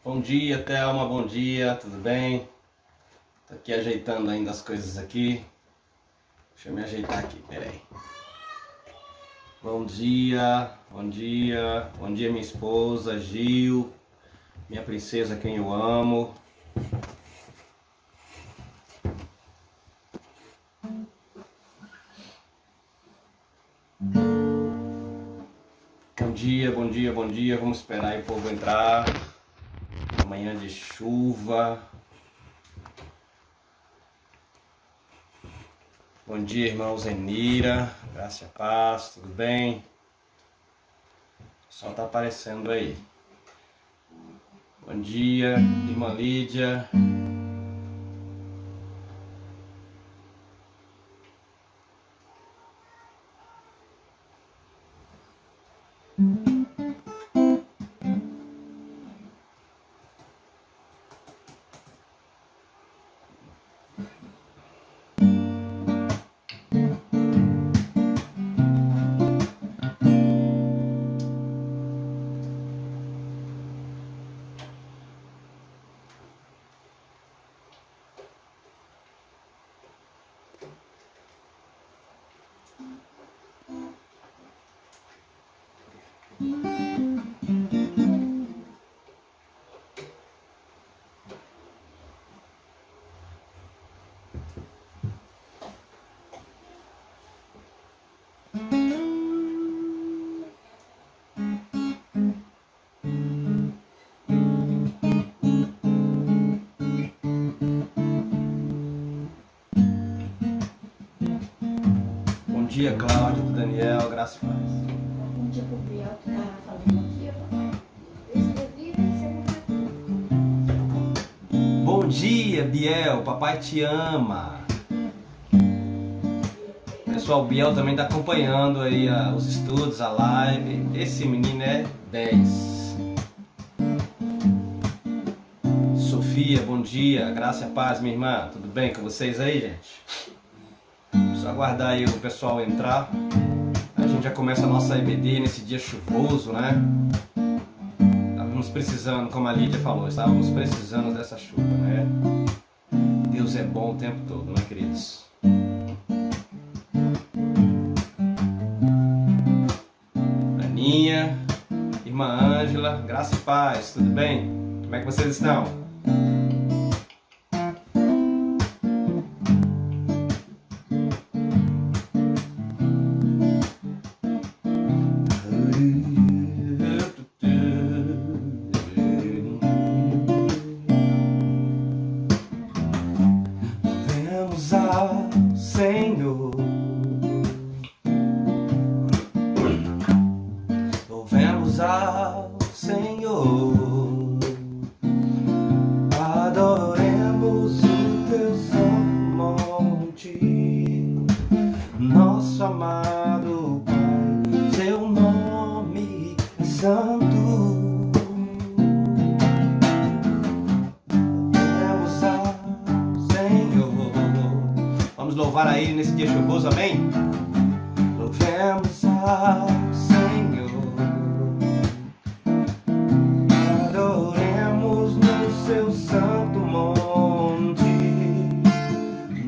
Bom dia, Thelma, bom dia, tudo bem? Tô aqui ajeitando ainda as coisas aqui. Deixa eu me ajeitar aqui, peraí. Bom dia, bom dia, bom dia minha esposa, Gil, minha princesa, quem eu amo. Bom dia, bom dia, bom dia, vamos esperar aí o povo entrar. Manhã de chuva. Bom dia, irmão Zenira, graça e paz, tudo bem? O sol tá aparecendo aí. Bom dia, irmã Lídia. Bom dia, Cláudio, Daniel, graça e paz. Bom dia pro Biel, que tá falando bom dia, papai. Eu escrevi, você não. Bom dia, Biel, papai te ama. Pessoal, o Biel também está acompanhando aí os estudos, a live. Esse menino é 10. Sofia, bom dia, graça e paz, minha irmã. Tudo bem com vocês aí, gente? Só aguardar aí o pessoal entrar. A gente já começa a nossa EBD nesse dia chuvoso, né? Estávamos precisando, como a Lídia falou, estávamos precisando dessa chuva, né? Deus é bom o tempo todo, né, queridos? Aninha, irmã Ângela, graça e paz, tudo bem? Como é que vocês estão? Louvemos ao Senhor. Louvemos ao Senhor. Adoremos o teu santo monte, nosso amado Pai, seu nome é santo. Louvemos ao Senhor. Vamos louvar a Ele nesse dia chuvoso, amém? Louvemos ao Senhor. Adoremos no seu santo monte,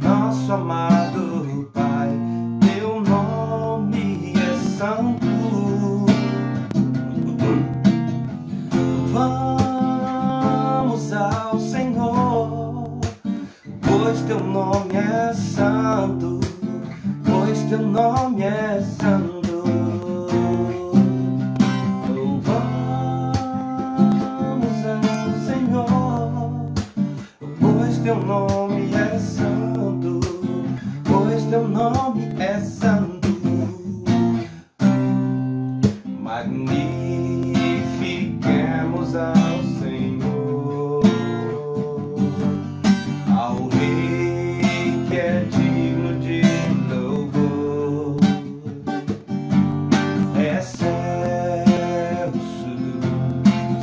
nosso amado Pai, teu nome é santo. Vamos ao Senhor, pois teu nome é santo, pois teu nome é santo. Teu nome é santo, pois teu nome é santo. Magnifiquemos ao Senhor, ao Rei que é digno de louvor. Excelso,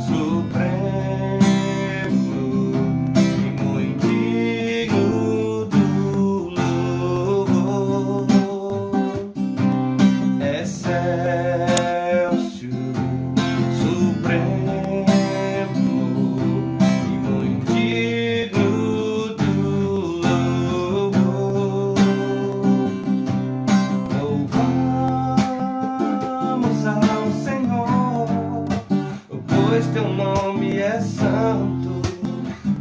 supremo, excelso, supremo pois teu nome é santo,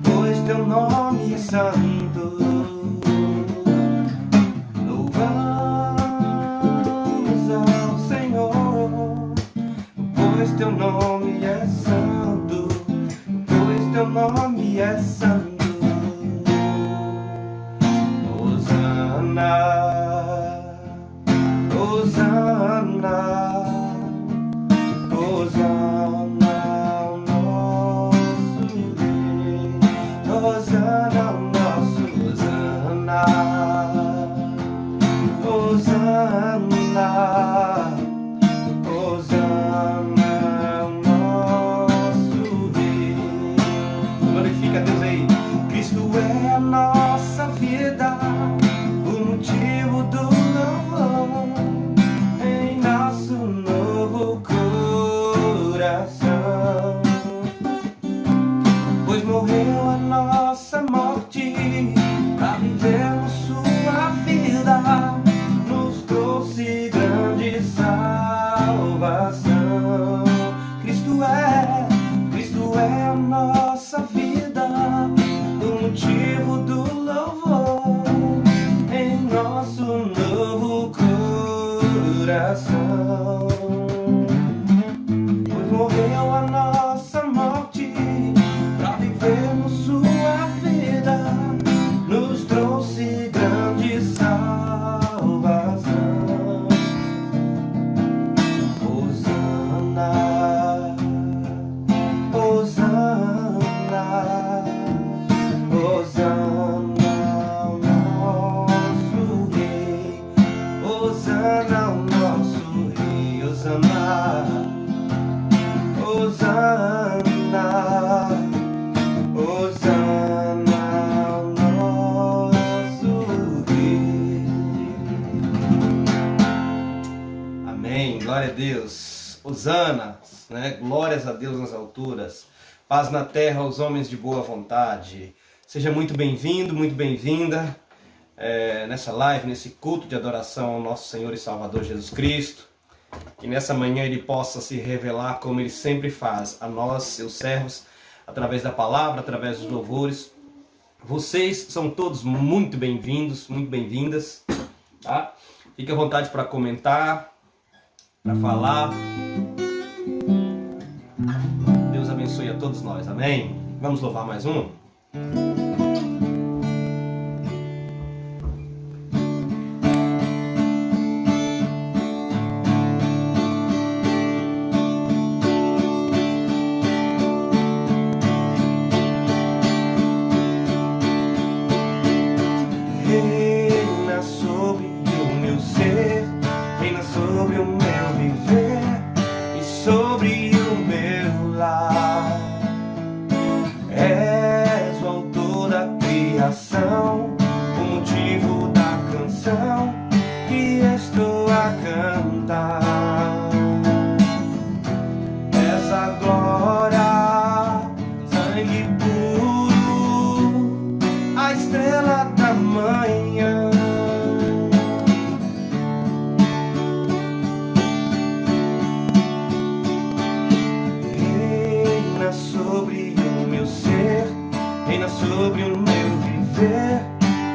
pois teu nome é santo. Louvamos ao Senhor, pois teu nome é santo, pois teu nome é santo. Hosana, Hosana, Hosana ao nosso Rei, Hosana ao nosso, Hosana, Hosana, Hosana ao nosso Rei. Glorifica a Deus aí. Cristo é a nossa vida, o motivo do louvor em nosso novo coração. Pois morreu a nossa morte para vivermos sua vida, nos trouxe grande salvação. Cristo é a nossa vida, o motivo do louvor em nosso novo coração. Pois morreu a nossa morte para vivermos sua vida, nos trouxe grande salvação. Hosana, Hosana, Hosana ao nosso Rei, Hosana ao nosso Rei, Hosana, Hosana, Hosana ao nosso Rei. Amém, glória a Deus. Hosana, né? Glórias a Deus nas alturas, paz na terra aos homens de boa vontade. Seja muito bem-vindo, muito bem-vinda nessa live, nesse culto de adoração ao nosso Senhor e Salvador Jesus Cristo. Que nessa manhã Ele possa se revelar como Ele sempre faz a nós, seus servos, através da palavra, através dos louvores. Vocês são todos muito bem-vindos, muito bem-vindas, tá? Fique à vontade para comentar, para falar. Deus abençoe a todos nós, amém? Vamos louvar mais um? Reina sobre o meu ser, reina sobre o meu viver e sobre o meu lar. És o autor da criação, o motivo da canção que estou a cantar. És a glória, sangue puro, a estrela da manhã. Reina sobre o meu ser, reina sobre o meu viver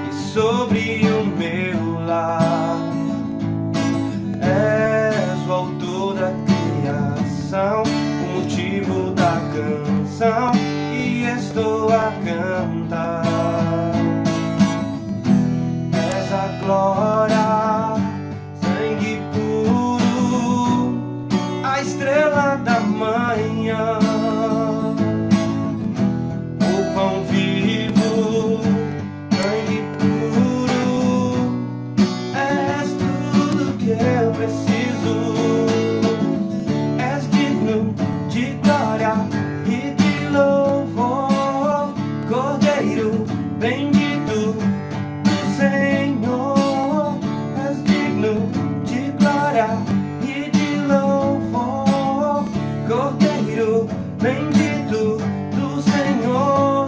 e sobre o meu lar. És o autor da criação, o motivo da canção que estou a cantar. És a glória, sangue puro, a estrela da manhã. O pão vivo, sangue puro, és tudo que eu preciso. És digno de glória e de louvor, Cordeiro bendito do Senhor. És digno de glória e de louvor, Cordeiro bendito do Senhor.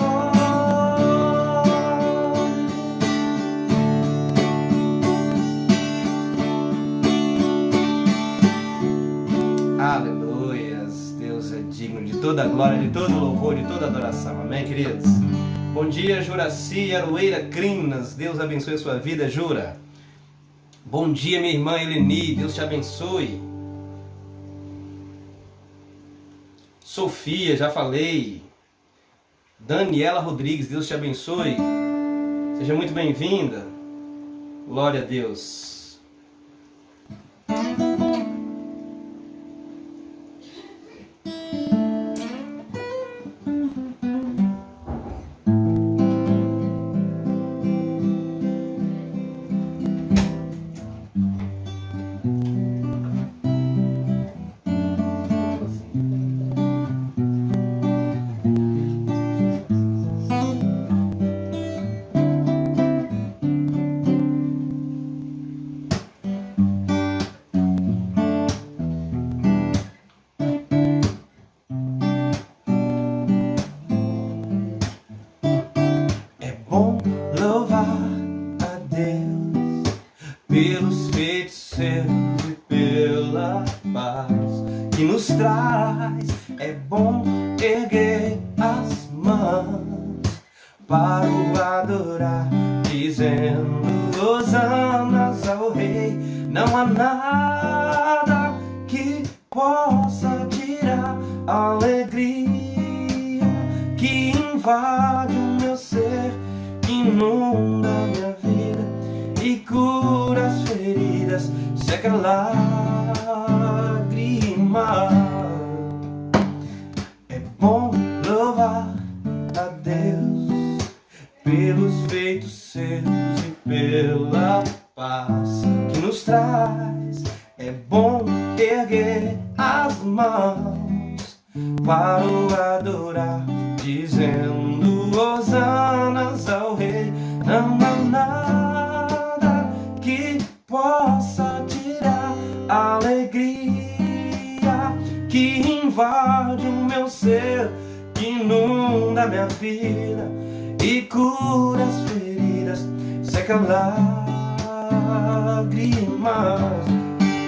Aleluias, Deus é digno de de toda a glória, de todo o louvor, de toda a adoração. Amém, queridos? Bom dia, Juraci Aroeira Crinas. Deus abençoe a sua vida, Jura. Bom dia, minha irmã Eleni. Deus te abençoe. Sofia, já falei. Daniela Rodrigues, Deus te abençoe. Seja muito bem-vinda. Glória a Deus. Pelos feitos seus e pela paz que nos traz, é bom erguer as mãos para o adorar, dizendo hosanas ao Rei. Não há nada que possa tirar a alegria que invade o meu ser, inunda a minha vida e cura as feridas, seca lágrima. É bom louvar a Deus pelos feitos seus e pela paz que nos traz. É bom erguer as mãos para o adorar, dizendo hosanas ao Rei. Não há nada que possa tirar a alegria que invade o meu ser, que inunda minha vida e cura as feridas, seca lágrimas.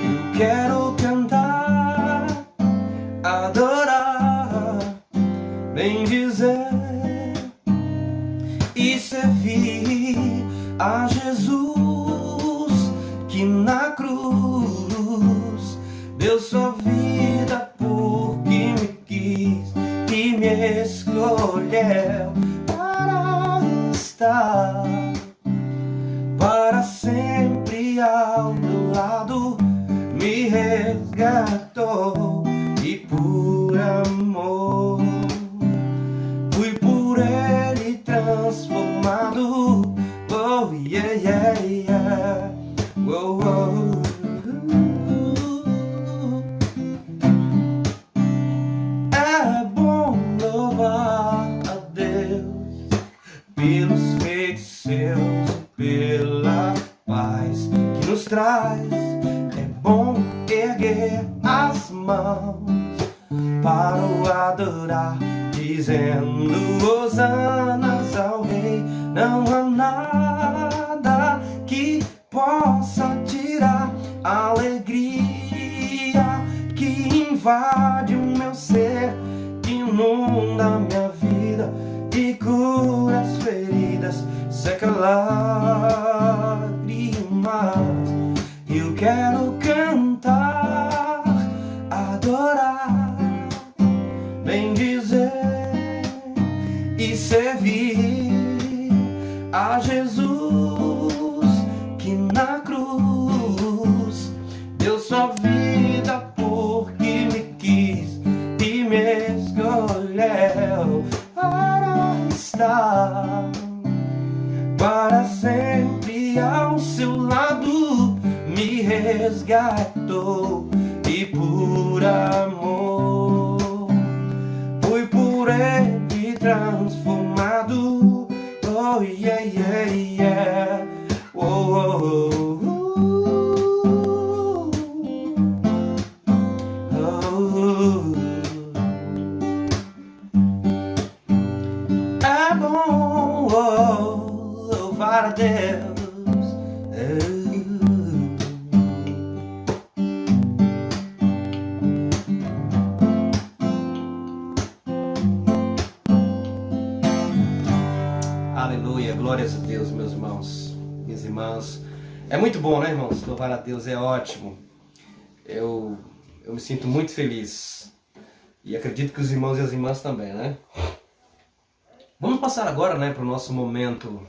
Eu quero cantar, adorar, bendizer e servir a Jesus, que na cruz deu sua vida porque me quis e me escolheu para estar para sempre ao meu lado, me resgatou e por amor fui por ele transformado. Oh yeah, yeah, yeah. Oh, oh. É bom louvar a Deus pelos feitos seus e pela paz que nos traz. É bom erguer as mãos para o adorar, dizendo hosanas ao Rei. Não há nada que possa tirar a alegria que invade o meu ser, que inunda a minha vida e cura as feridas, seca lágrimas. Eu quero cantar, adorar, bendizer e servir a Jesus, que na cruz deu sua vida porque me quis e me escolheu para estar para sempre ao seu lado, me resgatou e por amor fui por ele transformado. Oh yeah, yeah, yeah. Oh, oh, oh, oh, oh. É bom louvar a Deus. Aleluia, glórias a Deus, meus irmãos, minhas irmãs. É muito bom, né, irmãos? Louvar a Deus é ótimo. Eu me sinto muito feliz. E acredito que os irmãos e as irmãs também, né? Vamos passar agora, né, para o nosso momento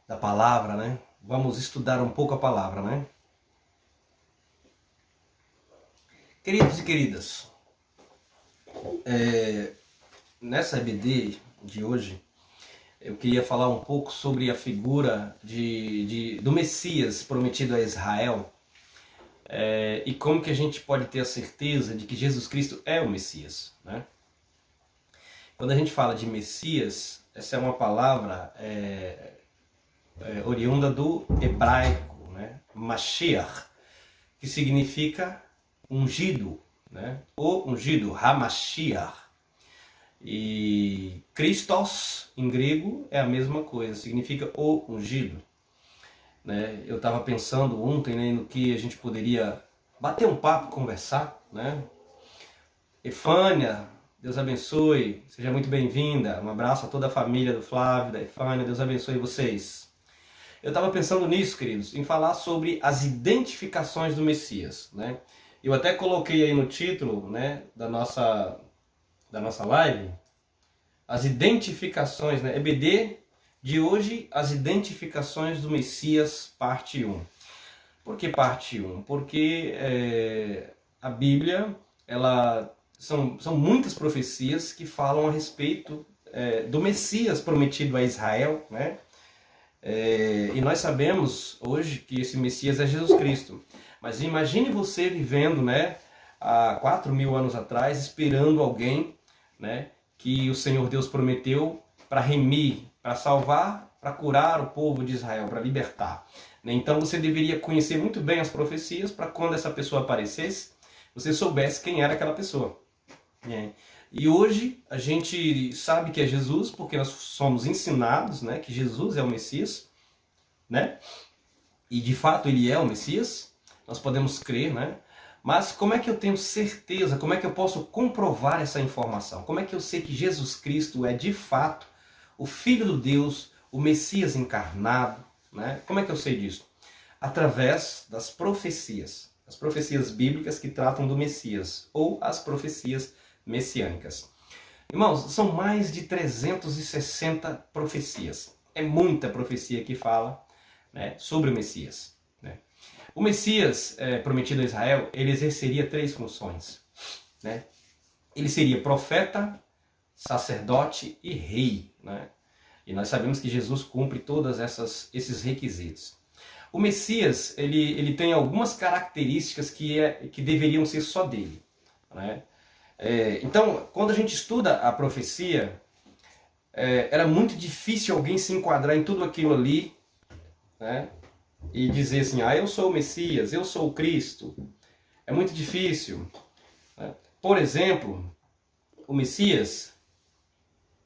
da palavra, né? Vamos estudar um pouco a palavra, né? Queridos e queridas, nessa EBD de hoje, eu queria falar um pouco sobre a figura do Messias prometido a Israel, e como que a gente pode ter a certeza de que Jesus Cristo é o Messias, né? Quando a gente fala de Messias, essa é uma palavra oriunda do hebraico, né? Mashiach, que significa ungido, né? O ungido, Hamashiach. E Christos, em grego, é a mesma coisa, significa o ungido. Né? Eu estava pensando ontem, né, no que a gente poderia bater um papo, conversar, né? Efânia, Deus abençoe, seja muito bem-vinda. Um abraço a toda a família do Flávio, da Efânia, Deus abençoe vocês. Eu estava pensando nisso, queridos, em falar sobre as identificações do Messias, né? Eu até coloquei aí no título, né, da nossa live, as identificações, né? EBD de hoje, as identificações do Messias, parte 1. Por que parte 1? Porque a Bíblia, são muitas profecias que falam a respeito do Messias prometido a Israel, né? E nós sabemos hoje que esse Messias é Jesus Cristo. Mas imagine você vivendo, né, há 4.000 anos atrás, esperando alguém, né, que o Senhor Deus prometeu para remir, para salvar, para curar o povo de Israel, para libertar. Então você deveria conhecer muito bem as profecias para quando essa pessoa aparecesse, você soubesse quem era aquela pessoa. E hoje a gente sabe que é Jesus, porque nós somos ensinados, né, que Jesus é o Messias, né? E de fato ele é o Messias, nós podemos crer, né? Mas como é que eu tenho certeza, como é que eu posso comprovar essa informação? Como é que eu sei que Jesus Cristo é de fato o Filho de Deus, o Messias encarnado, né? Como é que eu sei disso? Através das profecias, as profecias bíblicas que tratam do Messias, ou as profecias messiânicas. Irmãos, são mais de 360 profecias. É muita profecia que fala, né, sobre o Messias, né? O Messias prometido a Israel, ele exerceria 3 funções, né? Ele seria profeta, sacerdote e rei, né? E nós sabemos que Jesus cumpre todos esses requisitos. O Messias, ele tem algumas características que deveriam ser só dele, né? Então, quando a gente estuda a profecia, era muito difícil alguém se enquadrar em tudo aquilo ali, né? E dizer assim, eu sou o Messias, eu sou o Cristo. É muito difícil, né? Por exemplo, o Messias,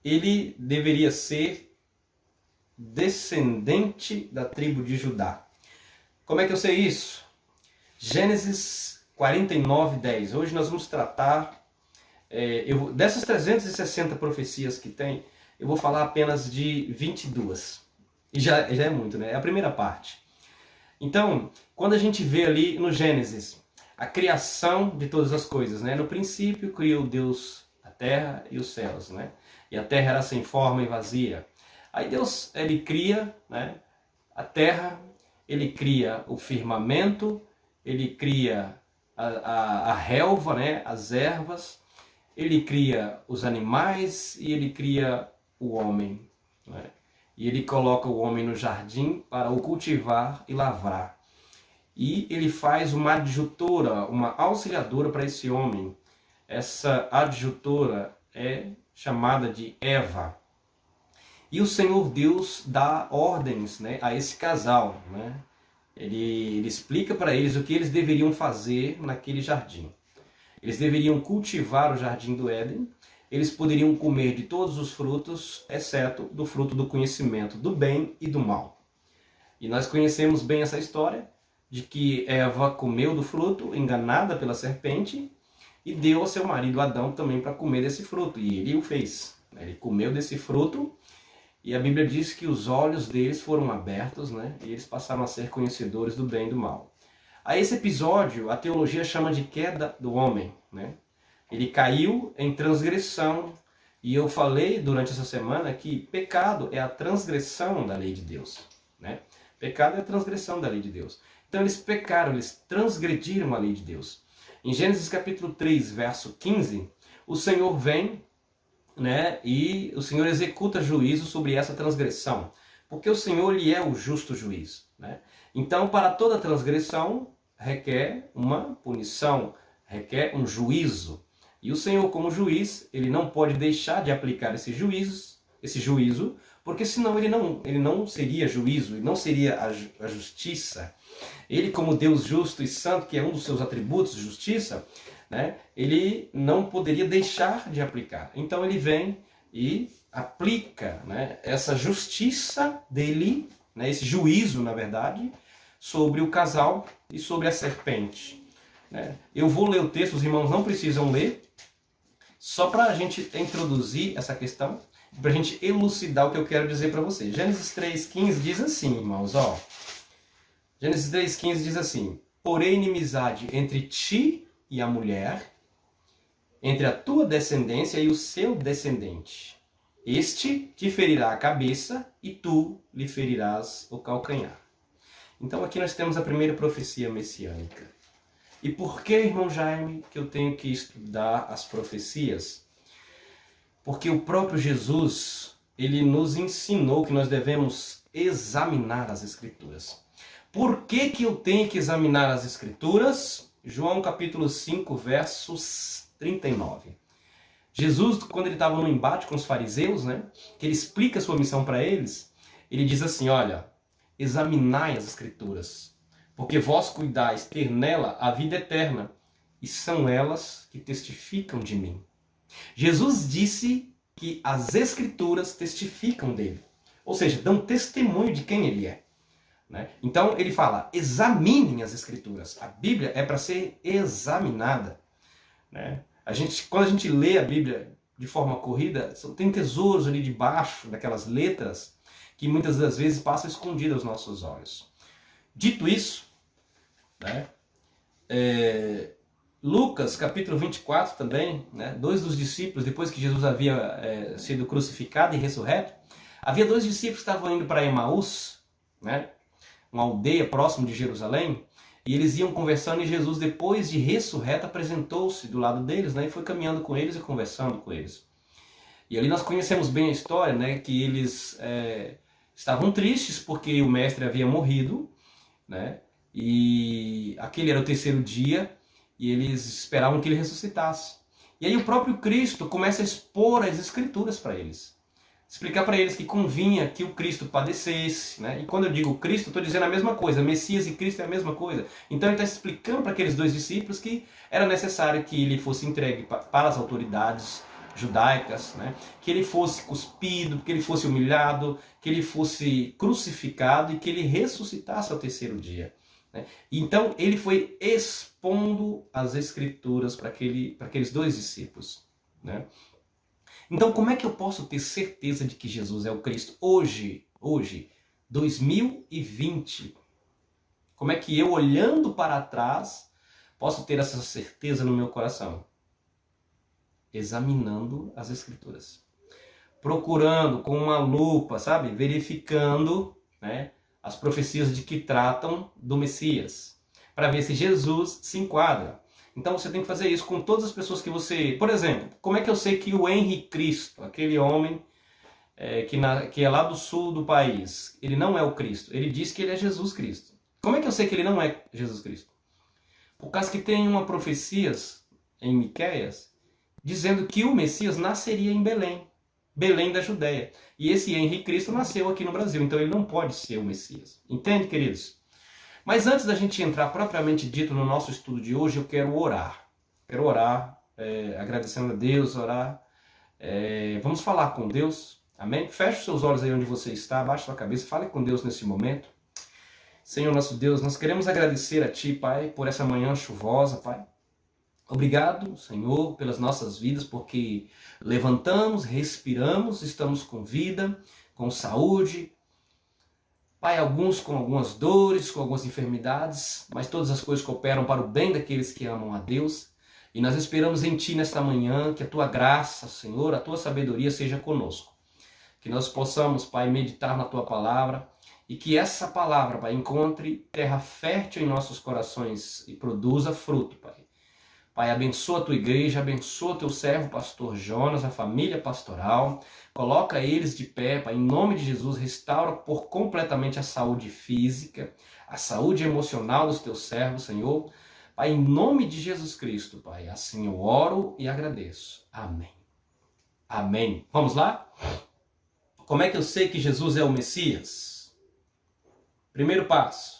ele deveria ser descendente da tribo de Judá. Como é que eu sei isso? Gênesis 49:10. Hoje nós vamos tratar, dessas 360 profecias que tem, eu vou falar apenas de 22. E já é muito, né? É a primeira parte. Então, quando a gente vê ali no Gênesis a criação de todas as coisas, né? No princípio criou Deus a terra e os céus, né? E a terra era sem forma e vazia. Aí Deus, ele cria, né, a terra, ele cria o firmamento, ele cria a relva, né, as ervas, ele cria os animais e ele cria o homem, né? E ele coloca o homem no jardim para o cultivar e lavrar. E ele faz uma adjutora, uma auxiliadora para esse homem. Essa adjutora é chamada de Eva. E o Senhor Deus dá ordens, né, a esse casal, né? Ele explica para eles o que eles deveriam fazer naquele jardim. Eles deveriam cultivar o jardim do Éden. Eles poderiam comer de todos os frutos, exceto do fruto do conhecimento do bem e do mal. E nós conhecemos bem essa história, de que Eva comeu do fruto, enganada pela serpente, e deu ao seu marido Adão também para comer desse fruto. E ele o fez. Ele comeu desse fruto E a Bíblia diz que os olhos deles foram abertos, né? E eles passaram a ser conhecedores do bem e do mal. A esse episódio, a teologia chama de queda do homem, né? Ele caiu em transgressão. E eu falei durante essa semana que pecado é a transgressão da lei de Deus, né? Pecado é a transgressão da lei de Deus. Então eles pecaram, eles transgrediram a lei de Deus. Em Gênesis capítulo 3, verso 15, o Senhor vem, né, e o Senhor executa juízo sobre essa transgressão, porque o Senhor ele é o justo juiz, né? Então, para toda transgressão requer uma punição, requer um juízo. E o Senhor, como juiz, ele não pode deixar de aplicar esse juízo, porque senão ele não seria juízo, ele não seria a justiça. Ele, como Deus justo e santo, que é um dos seus atributos, justiça, né, ele não poderia deixar de aplicar. Então ele vem e aplica, né, essa justiça dele, né, esse juízo, na verdade, sobre o casal e sobre a serpente, né. Eu vou ler o texto, os irmãos não precisam ler, só para a gente introduzir essa questão, para a gente elucidar o que eu quero dizer para vocês. Gênesis 3,15 diz assim, irmãos, ó. Gênesis 3,15 diz assim: porém inimizade entre ti e a mulher, entre a tua descendência e o seu descendente. Este te ferirá a cabeça e tu lhe ferirás o calcanhar. Então aqui nós temos a primeira profecia messiânica. E por que, irmão Jaime, que eu tenho que estudar as profecias? Porque o próprio Jesus, ele nos ensinou que nós devemos examinar as Escrituras. Por que que eu tenho que examinar as Escrituras? João capítulo 5, versos 39. Jesus, quando ele estava no embate com os fariseus, né, que ele explica a sua missão para eles, ele diz assim, olha, examinai as Escrituras, porque vós cuidais ter nela a vida eterna, e são elas que testificam de mim. Jesus disse que as Escrituras testificam dele, ou seja, dão testemunho de quem ele é. Né? Então ele fala, examinem as Escrituras. A Bíblia é para ser examinada. Né? Quando a gente lê a Bíblia de forma corrida, tem tesouros ali debaixo daquelas letras que muitas das vezes passam escondidas aos nossos olhos. Dito isso, né, Lucas capítulo 24 também, né, dois dos discípulos, depois que Jesus havia sido crucificado e ressurreto, havia dois discípulos que estavam indo para Emaús, né, uma aldeia próximo de Jerusalém, e eles iam conversando e Jesus, depois de ressurreto, apresentou-se do lado deles, né, e foi caminhando com eles e conversando com eles. E ali nós conhecemos bem a história, né, que eles estavam tristes porque o mestre havia morrido, né, e aquele era o terceiro dia, e eles esperavam que ele ressuscitasse. E aí o próprio Cristo começa a expor as Escrituras para eles. Explicar para eles que convinha que o Cristo padecesse, né? E quando eu digo Cristo, estou dizendo a mesma coisa. Messias e Cristo é a mesma coisa. Então ele está explicando para aqueles dois discípulos que era necessário que ele fosse entregue para as autoridades judaicas, né? Que ele fosse cuspido, que ele fosse humilhado, que ele fosse crucificado e que ele ressuscitasse ao terceiro dia. Né? Então ele foi expondo as Escrituras para aqueles dois discípulos. Né? Então, como é que eu posso ter certeza de que Jesus é o Cristo hoje, 2020? Como é que eu, olhando para trás, posso ter essa certeza no meu coração? Examinando as Escrituras. Procurando com uma lupa, sabe? Verificando, né, as profecias de que tratam do Messias. Para ver se Jesus se enquadra. Então você tem que fazer isso com todas as pessoas que você... Por exemplo, como é que eu sei que o Henri Cristo, aquele homem que é lá do sul do país, ele não é o Cristo? Ele diz que ele é Jesus Cristo. Como é que eu sei que ele não é Jesus Cristo? Por causa que tem uma profecia em Miqueias dizendo que o Messias nasceria em Belém. Belém da Judéia. E esse Henri Cristo nasceu aqui no Brasil, então ele não pode ser o Messias. Entende, queridos? Mas antes da gente entrar propriamente dito no nosso estudo de hoje, eu quero orar. Quero orar, agradecendo a Deus, orar. Vamos falar com Deus, amém? Feche os seus olhos aí onde você está, abaixe sua cabeça, fale com Deus nesse momento. Senhor nosso Deus, nós queremos agradecer a Ti, Pai, por essa manhã chuvosa, Pai. Obrigado, Senhor, pelas nossas vidas, porque levantamos, respiramos, estamos com vida, com saúde. Pai, alguns com algumas dores, com algumas enfermidades, mas todas as coisas cooperam para o bem daqueles que amam a Deus. E nós esperamos em Ti nesta manhã que a Tua graça, Senhor, a Tua sabedoria seja conosco. Que nós possamos, Pai, meditar na Tua palavra e que essa palavra, Pai, encontre terra fértil em nossos corações e produza fruto, Pai. Pai, abençoa a Tua igreja, abençoa o Teu servo, pastor Jonas, a família pastoral. Coloca eles de pé, Pai, em nome de Jesus, restaura por completamente a saúde física, a saúde emocional dos Teus servos, Senhor. Pai, em nome de Jesus Cristo, Pai, assim eu oro e agradeço. Amém. Amém. Vamos lá? Como é que eu sei que Jesus é o Messias? Primeiro passo.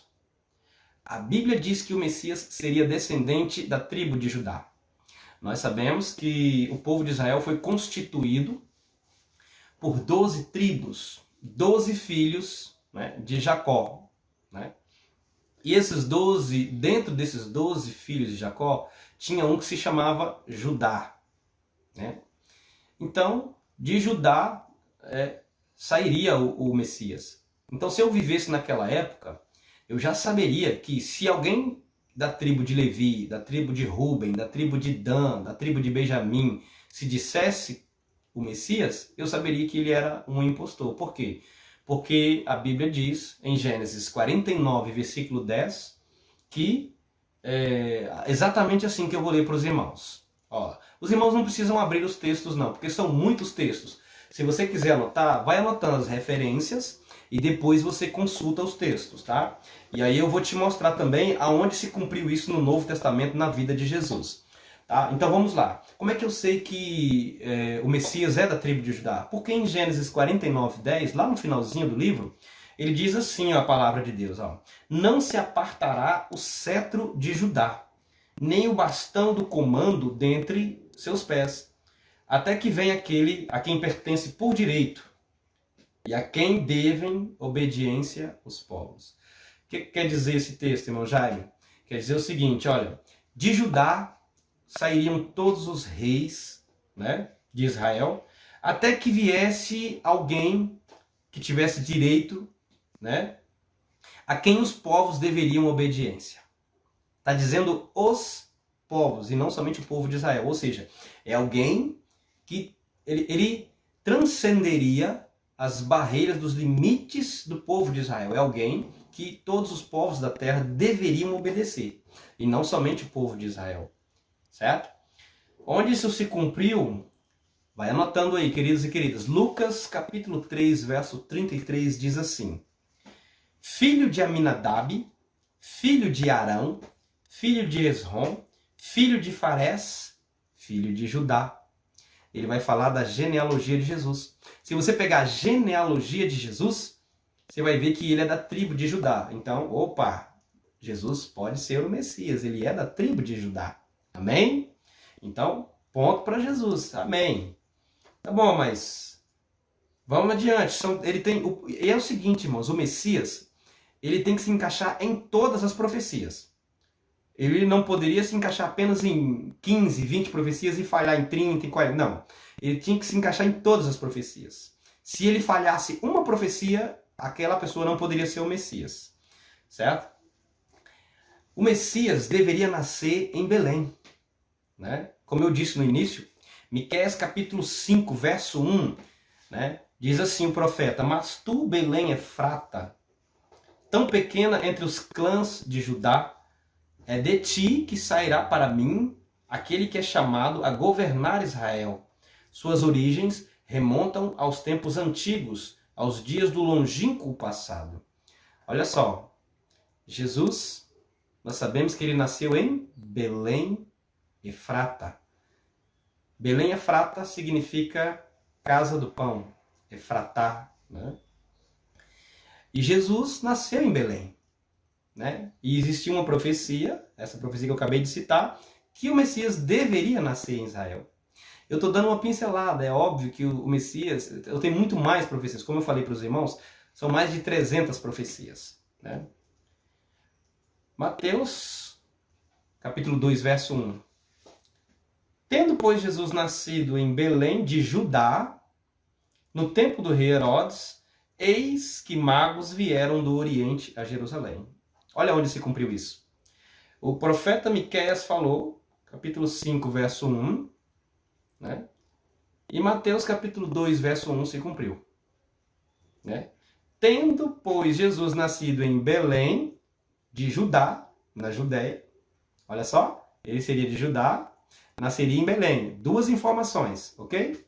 A Bíblia diz que o Messias seria descendente da tribo de Judá. Nós sabemos que o povo de Israel foi constituído por 12 tribos, 12 filhos, né, de Jacó. Né? E esses 12, dentro desses 12 filhos de Jacó, tinha um que se chamava Judá. Né? Então, de Judá sairia o Messias. Então, se eu vivesse naquela época, eu já saberia que se alguém da tribo de Levi, da tribo de Ruben, da tribo de Dan, da tribo de Benjamim, se dissesse o Messias, eu saberia que ele era um impostor. Por quê? Porque a Bíblia diz, em Gênesis 49, versículo 10, que é exatamente assim que eu vou ler para os irmãos. Ó, os irmãos não precisam abrir os textos não, porque são muitos textos. Se você quiser anotar, vai anotando as referências e depois você consulta os textos, tá? E aí eu vou te mostrar também aonde se cumpriu isso no Novo Testamento na vida de Jesus. Tá? Então vamos lá. Como é que eu sei que o Messias é da tribo de Judá? Porque em Gênesis 49, 10, lá no finalzinho do livro, ele diz assim, ó, a palavra de Deus, ó, não se apartará o cetro de Judá, nem o bastão do comando dentre seus pés, até que venha aquele a quem pertence por direito, e a quem devem obediência os povos. O que quer dizer esse texto, irmão Jaime? Quer dizer o seguinte, olha, de Judá sairiam todos os reis, né, de Israel, até que viesse alguém que tivesse direito, né, a quem os povos deveriam obediência. Está dizendo os povos e não somente o povo de Israel. Ou seja, é alguém que ele transcenderia as barreiras dos limites do povo de Israel. É alguém que todos os povos da terra deveriam obedecer. E não somente o povo de Israel. Certo? Onde isso se cumpriu, vai anotando aí, queridos e queridas. Lucas capítulo 3, verso 33 diz assim: filho de Aminadab, filho de Arão, filho de Esrom, filho de Farés, filho de Judá. Ele vai falar da genealogia de Jesus. Se você pegar a genealogia de Jesus, você vai ver que ele é da tribo de Judá. Então, opa, Jesus pode ser o Messias, ele é da tribo de Judá. Amém? Então, ponto para Jesus. Amém. Tá bom, mas vamos adiante. É o seguinte, irmãos, o Messias, ele tem que se encaixar em todas as profecias. Ele não poderia se encaixar apenas em 15, 20 profecias e falhar em 30, em 40. Não. Ele tinha que se encaixar em todas as profecias. Se ele falhasse uma profecia, aquela pessoa não poderia ser o Messias. Certo? O Messias deveria nascer em Belém. Né? Como eu disse no início, Miqueias capítulo 5, verso 1, né? Diz assim o profeta: mas tu, Belém Efrata, tão pequena entre os clãs de Judá, é de ti que sairá para mim aquele que é chamado a governar Israel. Suas origens remontam aos tempos antigos, aos dias do longínquo passado. Olha só, Jesus, nós sabemos que ele nasceu em Belém Efrata. Belém Efrata significa casa do pão, Efratá, né? E Jesus nasceu em Belém. Né? E existia uma profecia, essa profecia que eu acabei de citar, que o Messias deveria nascer em Israel. Eu estou dando uma pincelada, é óbvio que o Messias, eu tenho muito mais profecias, como eu falei para os irmãos, são mais de 300 profecias. Né? Mateus, capítulo 2, verso 1. Tendo, pois, Jesus nascido em Belém de Judá, no tempo do rei Herodes, eis que magos vieram do Oriente a Jerusalém. Olha onde se cumpriu isso. O profeta Miqueias falou, capítulo 5, verso 1, né? E Mateus capítulo 2, verso 1 se cumpriu. Né? Tendo, pois, Jesus nascido em Belém, de Judá, na Judéia, olha só, ele seria de Judá, nasceria em Belém. Duas informações, ok?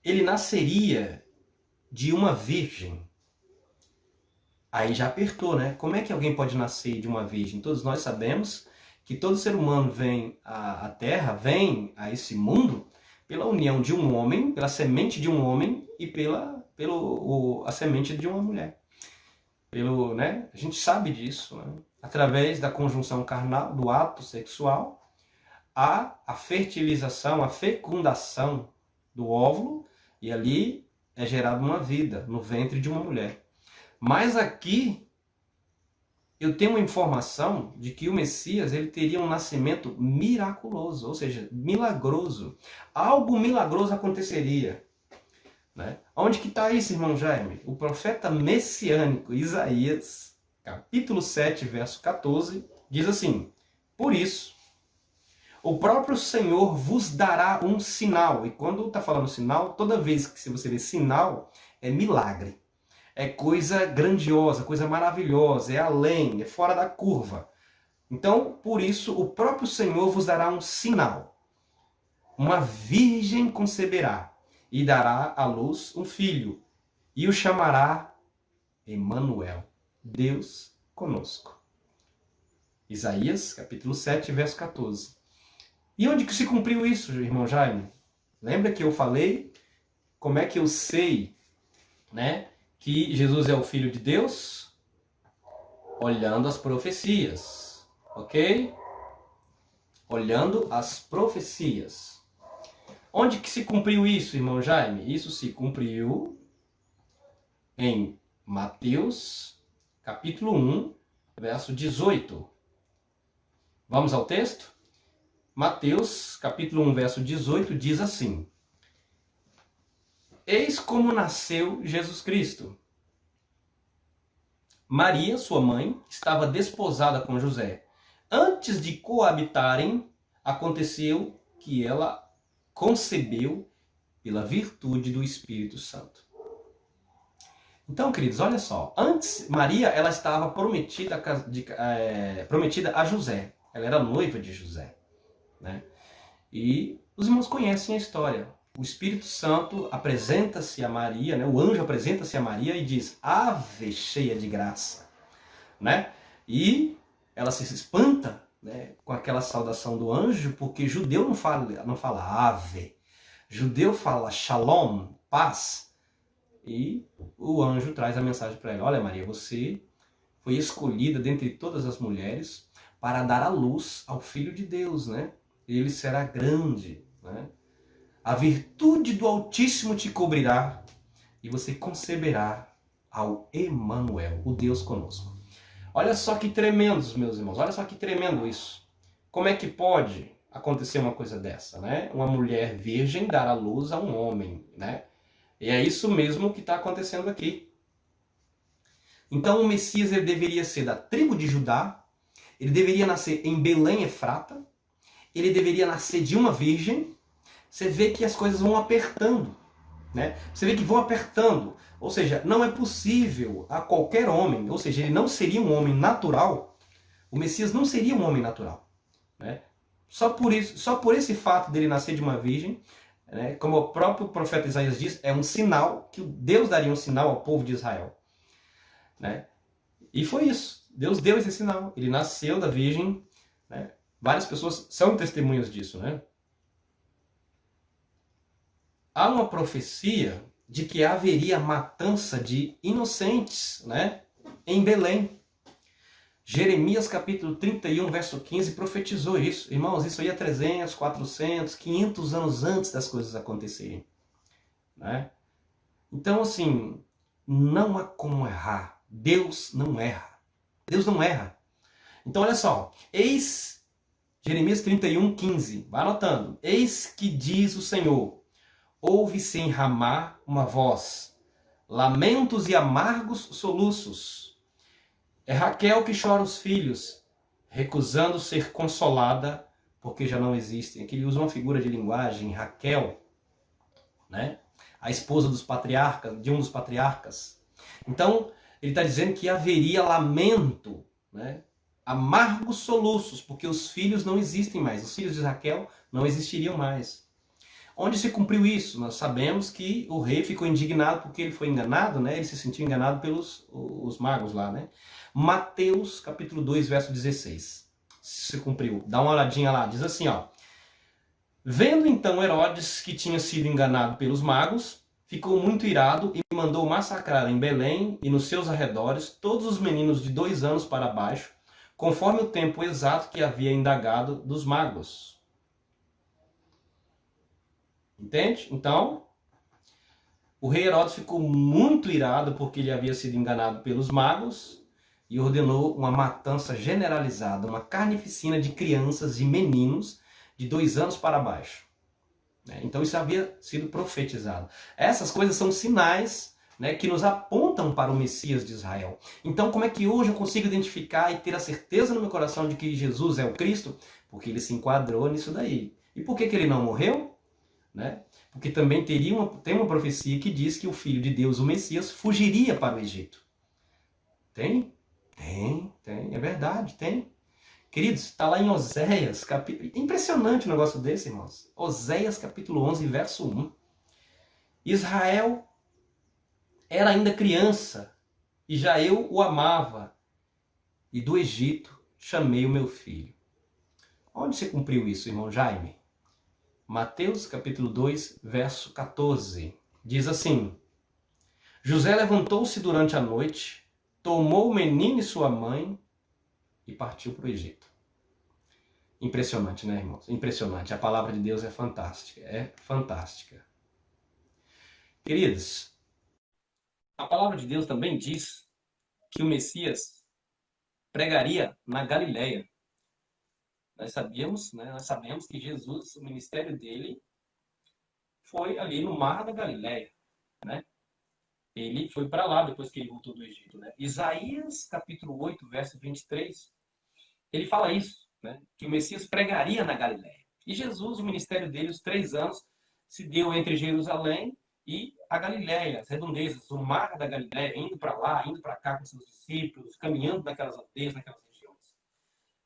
Ele nasceria de uma virgem. Aí já apertou, né? Como é que alguém pode nascer de uma virgem? Todos nós sabemos que todo ser humano vem à Terra, vem a esse mundo, pela união de um homem, pela semente de um homem e a semente de uma mulher. Né? A gente sabe disso, né? Através da conjunção carnal, do ato sexual, há a fertilização, a fecundação do óvulo, e ali é gerada uma vida no ventre de uma mulher. Mas aqui eu tenho uma informação de que o Messias ele teria um nascimento miraculoso, ou seja, milagroso. Algo milagroso aconteceria. Né? Onde que está isso, irmão Jaime? O profeta messiânico Isaías, capítulo 7, verso 14, diz assim: por isso, o próprio Senhor vos dará um sinal. E quando está falando sinal, toda vez que você vê sinal, é milagre. É coisa grandiosa, coisa maravilhosa, é além, é fora da curva. Então, por isso, o próprio Senhor vos dará um sinal. Uma virgem conceberá e dará à luz um filho, e o chamará Emanuel, Deus conosco. Isaías, capítulo 7, verso 14. E onde que se cumpriu isso, irmão Jaime? Lembra que eu falei como é que eu sei, né, que Jesus é o Filho de Deus? Olhando as profecias, ok? Olhando as profecias. Onde que se cumpriu isso, irmão Jaime? Isso se cumpriu em Mateus, capítulo 1, verso 18. Vamos ao texto? Mateus, capítulo 1, verso 18, diz assim: eis como nasceu Jesus Cristo. Maria, sua mãe, estava desposada com José. Antes de coabitarem, aconteceu que ela concebeu pela virtude do Espírito Santo. Então, queridos, olha só. Antes, Maria ela estava prometida a José. Ela era noiva de José. Né? E os irmãos conhecem a história. O Espírito Santo apresenta-se a Maria, né? O anjo apresenta-se a Maria e diz: Ave cheia de graça. Né? E ela se espanta, né, com aquela saudação do anjo, porque judeu não fala ave. Judeu fala shalom, paz. E o anjo traz a mensagem para ela: olha, Maria, você foi escolhida dentre todas as mulheres para dar à luz ao Filho de Deus, né? Ele será grande, né? A virtude do Altíssimo te cobrirá e você conceberá ao Emanuel, o Deus conosco. Olha só que tremendos, meus irmãos, olha só que tremendo isso. Como é que pode acontecer uma coisa dessa, né? Uma mulher virgem dar à luz a um homem, né? E é isso mesmo que está acontecendo aqui. Então o Messias ele deveria ser da tribo de Judá, ele deveria nascer em Belém Efrata, ele deveria nascer de uma virgem. Você vê que as coisas vão apertando, né? Você vê que vão apertando. Ou seja, não é possível a qualquer homem, ou seja, ele não seria um homem natural, o Messias não seria um homem natural. Né? Só por esse fato dele nascer de uma virgem, né? Como o próprio profeta Isaías diz, é um sinal, que Deus daria um sinal ao povo de Israel. Né? E foi isso, Deus deu esse sinal, ele nasceu da virgem, né? Várias pessoas são testemunhas disso, né? Há uma profecia de que haveria matança de inocentes, né, em Belém. Jeremias capítulo 31, verso 15, profetizou isso. Irmãos, isso aí é 300, 400, 500 anos antes das coisas acontecerem. Né? Então, assim, não há como errar. Deus não erra. Deus não erra. Então, olha só. Eis, Jeremias 31, 15. Vai anotando. Eis que diz o Senhor: ouve-se em Ramá uma voz, lamentos e amargos soluços. É Raquel que chora os filhos, recusando ser consolada, porque já não existem. Aqui ele usa uma figura de linguagem, Raquel, né? A esposa dos patriarcas, de um dos patriarcas. Então, ele está dizendo que haveria lamento, né? Amargos soluços, porque os filhos não existem mais. Os filhos de Raquel não existiriam mais. Onde se cumpriu isso? Nós sabemos que o rei ficou indignado porque ele foi enganado, né? Ele se sentiu enganado pelos os magos lá, né? Mateus, capítulo 2, verso 16. Se cumpriu. Dá uma olhadinha lá. Diz assim, ó. Vendo então Herodes que tinha sido enganado pelos magos, ficou muito irado e mandou massacrar em Belém e nos seus arredores todos os meninos de 2 anos para baixo, conforme o tempo exato que havia indagado dos magos. Entende? Então, o rei Herodes ficou muito irado porque ele havia sido enganado pelos magos e ordenou uma matança generalizada, uma carnificina de crianças e meninos de 2 anos para baixo. Então isso havia sido profetizado. Essas coisas são sinais, né, que nos apontam para o Messias de Israel. Então como é que hoje eu consigo identificar e ter a certeza no meu coração de que Jesus é o Cristo? Porque ele se enquadrou nisso daí. E por que ele não morreu? Né? Porque também tem uma profecia que diz que o Filho de Deus, o Messias, fugiria para o Egito. Tem? Tem. É verdade, tem. Queridos, está lá em Oséias, capítulo... Impressionante um negócio desse, irmãos. Oséias, capítulo 11, verso 1. Israel era ainda criança, e já eu o amava, e do Egito chamei o meu filho. Onde se cumpriu isso, irmão Jaime? Mateus, capítulo 2, verso 14. Diz assim: José levantou-se durante a noite, tomou o menino e sua mãe, e partiu para o Egito. Impressionante, né, irmãos? Impressionante. A palavra de Deus é fantástica. É fantástica. Queridos, a palavra de Deus também diz que o Messias pregaria na Galileia. Nós sabemos que Jesus, o ministério dele, foi ali no Mar da Galileia, né? Ele foi para lá depois que ele voltou do Egito, né? Isaías, capítulo 8, verso 23, ele fala isso, né? Que o Messias pregaria na Galileia. E Jesus, o ministério dele, os 3 anos, se deu entre Jerusalém e a Galileia, as redondezas, o Mar da Galileia, indo para lá, indo para cá com seus discípulos, caminhando naquelas aldeias, naquelas regiões.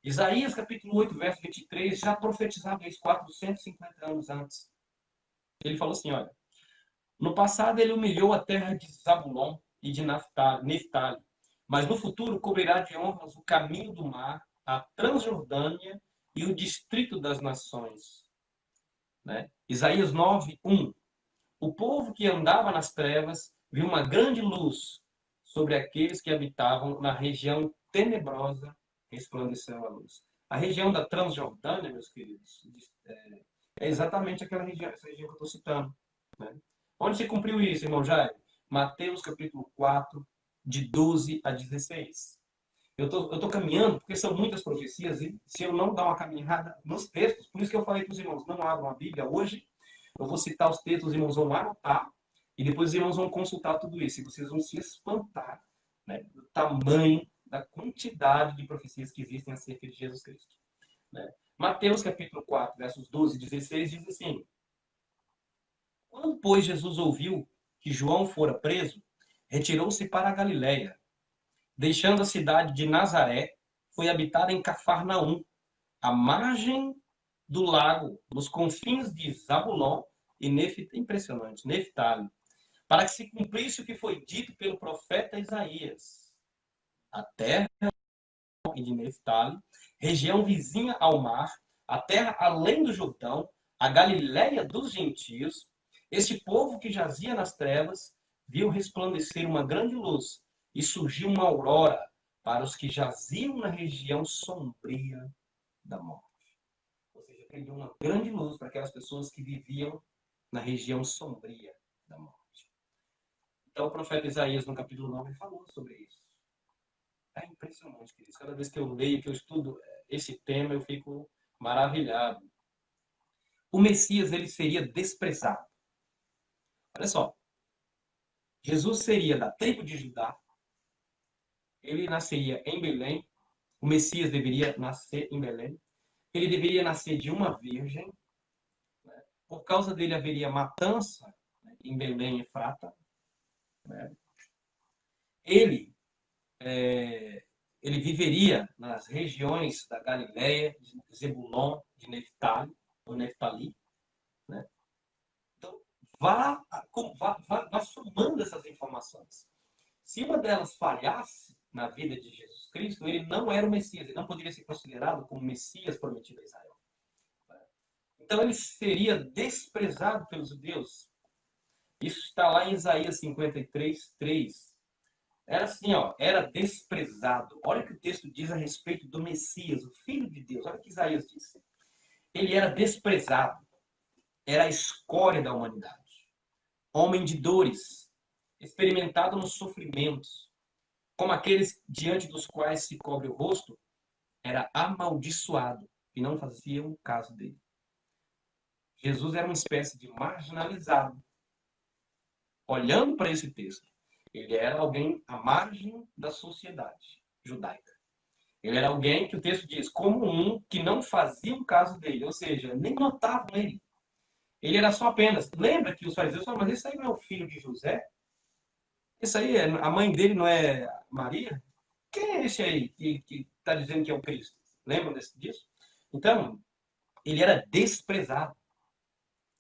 Isaías, capítulo 8, verso 23, já profetizava isso 450 anos antes. Ele falou assim, olha, no passado ele humilhou a terra de Zabulon e de Neftali, mas no futuro cobrirá de honras o caminho do mar, a Transjordânia e o distrito das nações. Né? Isaías 9, 1. O povo que andava nas trevas viu uma grande luz sobre aqueles que habitavam na região tenebrosa, resplandeceu a luz. A região da Transjordânia, meus queridos, é exatamente aquela região, essa região que eu estou citando. Né? Onde se cumpriu isso, irmão Jair? Mateus capítulo 4, de 12 a 16. Eu tô caminhando, porque são muitas profecias, e se eu não dar uma caminhada nos textos, por isso que eu falei para os irmãos, não abram a Bíblia hoje, eu vou citar os textos, os irmãos vão anotar, e depois os irmãos vão consultar tudo isso, e vocês vão se espantar, né, do tamanho, da quantidade de profecias que existem acerca de Jesus Cristo. Né? Mateus capítulo 4, versos 12 e 16, diz assim: Quando, pois, Jesus ouviu que João fora preso, retirou-se para a Galiléia. Deixando a cidade de Nazaré, foi habitar em Cafarnaum, à margem do lago, nos confins de Zabulon e Neftali, para que se cumprisse o que foi dito pelo profeta Isaías. A terra de Neftali, região vizinha ao mar, a terra além do Jordão, a Galiléia dos gentios, este povo que jazia nas trevas, viu resplandecer uma grande luz, e surgiu uma aurora para os que jaziam na região sombria da morte. Ou seja, prendiu uma grande luz para aquelas pessoas que viviam na região sombria da morte. Então o profeta Isaías, no capítulo 9, falou sobre isso. É impressionante, queridos. Cada vez que eu leio, que eu estudo esse tema, eu fico maravilhado. O Messias, ele seria desprezado. Olha só. Jesus seria da tribo de Judá, ele nasceria em Belém, o Messias deveria nascer em Belém, ele deveria nascer de uma virgem, por causa dele haveria matança, né, em Belém e Efrata. Né? Ele, ele viveria nas regiões da Galileia, de Zebulon, de Neftali, ou Neftali. Né? Então, vá somando essas informações. Se uma delas falhasse na vida de Jesus Cristo, ele não era o Messias, ele não poderia ser considerado como o Messias prometido a Israel. Então ele seria desprezado pelos judeus. Isso está lá em Isaías 53, 3. Era assim, ó, era desprezado. Olha o que o texto diz a respeito do Messias, o Filho de Deus. Olha o que Isaías disse. Ele era desprezado, era a escória da humanidade. Homem de dores, experimentado nos sofrimentos, como aqueles diante dos quais se cobre o rosto, era amaldiçoado e não faziam caso dele. Jesus era uma espécie de marginalizado. Olhando para esse texto, ele era alguém à margem da sociedade judaica. Ele era alguém que o texto diz, como um que não fazia um caso dele, ou seja, nem notavam ele. Ele era só apenas. Lembra que os fariseus falaram, mas esse aí não é o filho de José? Esse aí, a mãe dele não é Maria? Quem é esse aí que está dizendo que é o Cristo? Lembram disso? Então, ele era desprezado.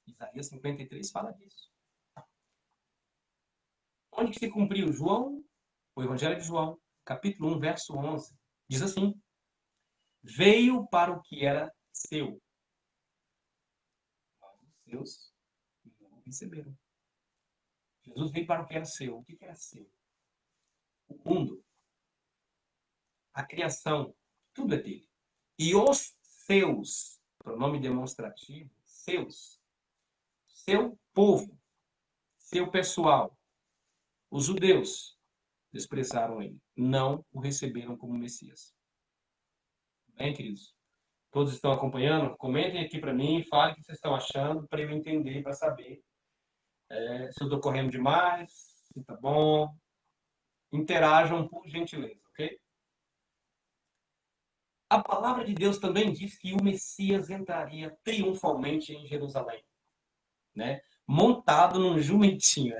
Isaías 53 fala disso. Onde que se cumpriu? João, o Evangelho de João, capítulo 1, verso 11. Diz assim, veio para o que era seu. Mas os seus não o receberam. Jesus veio para o que era seu. O que era seu? O mundo, a criação, tudo é dele. E os seus, pronome demonstrativo, seus, seu povo, seu pessoal, os judeus, desprezaram ele. Não o receberam como Messias. Bem, queridos? Todos estão acompanhando? Comentem aqui para mim, falem o que vocês estão achando, para eu entender, para saber se eu estou correndo demais, se está bom. Interajam por gentileza, ok? A palavra de Deus também diz que o Messias entraria triunfalmente em Jerusalém, né? Montado num jumentinho.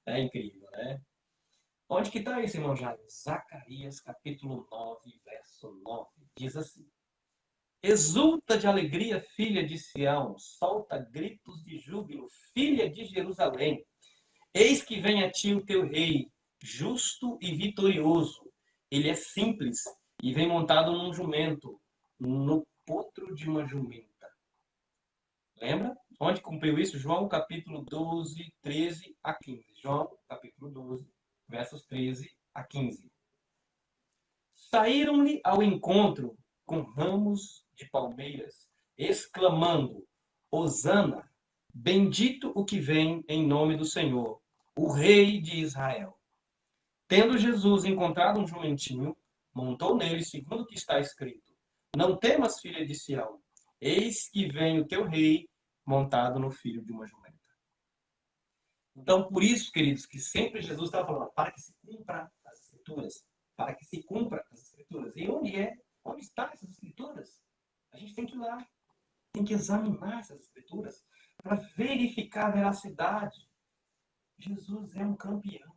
É incrível, né? Onde que está isso, irmão Jair? Zacarias, capítulo 9, verso 9. Diz assim, exulta de alegria, filha de Sião, solta gritos de júbilo, filha de Jerusalém. Eis que vem a ti o teu rei, justo e vitorioso. Ele é simples e vem montado num jumento, no potro de uma jumenta. Lembra? Onde cumpriu isso? João capítulo 12, 13 a 15. João capítulo 12, versos 13 a 15. Saíram-lhe ao encontro com ramos de palmeiras, exclamando, Hosana, bendito o que vem em nome do Senhor, o Rei de Israel. Tendo Jesus encontrado um jumentinho, montou nele, segundo o que está escrito, não temas, filha de Sião, eis que vem o teu rei montado no filho de uma jumenta. Então, por isso, queridos, que sempre Jesus estava falando, para que se cumpra as escrituras, para que se cumpra as escrituras. E onde estão essas escrituras? A gente tem que ir lá, tem que examinar essas escrituras para verificar a veracidade. Jesus é um campeão,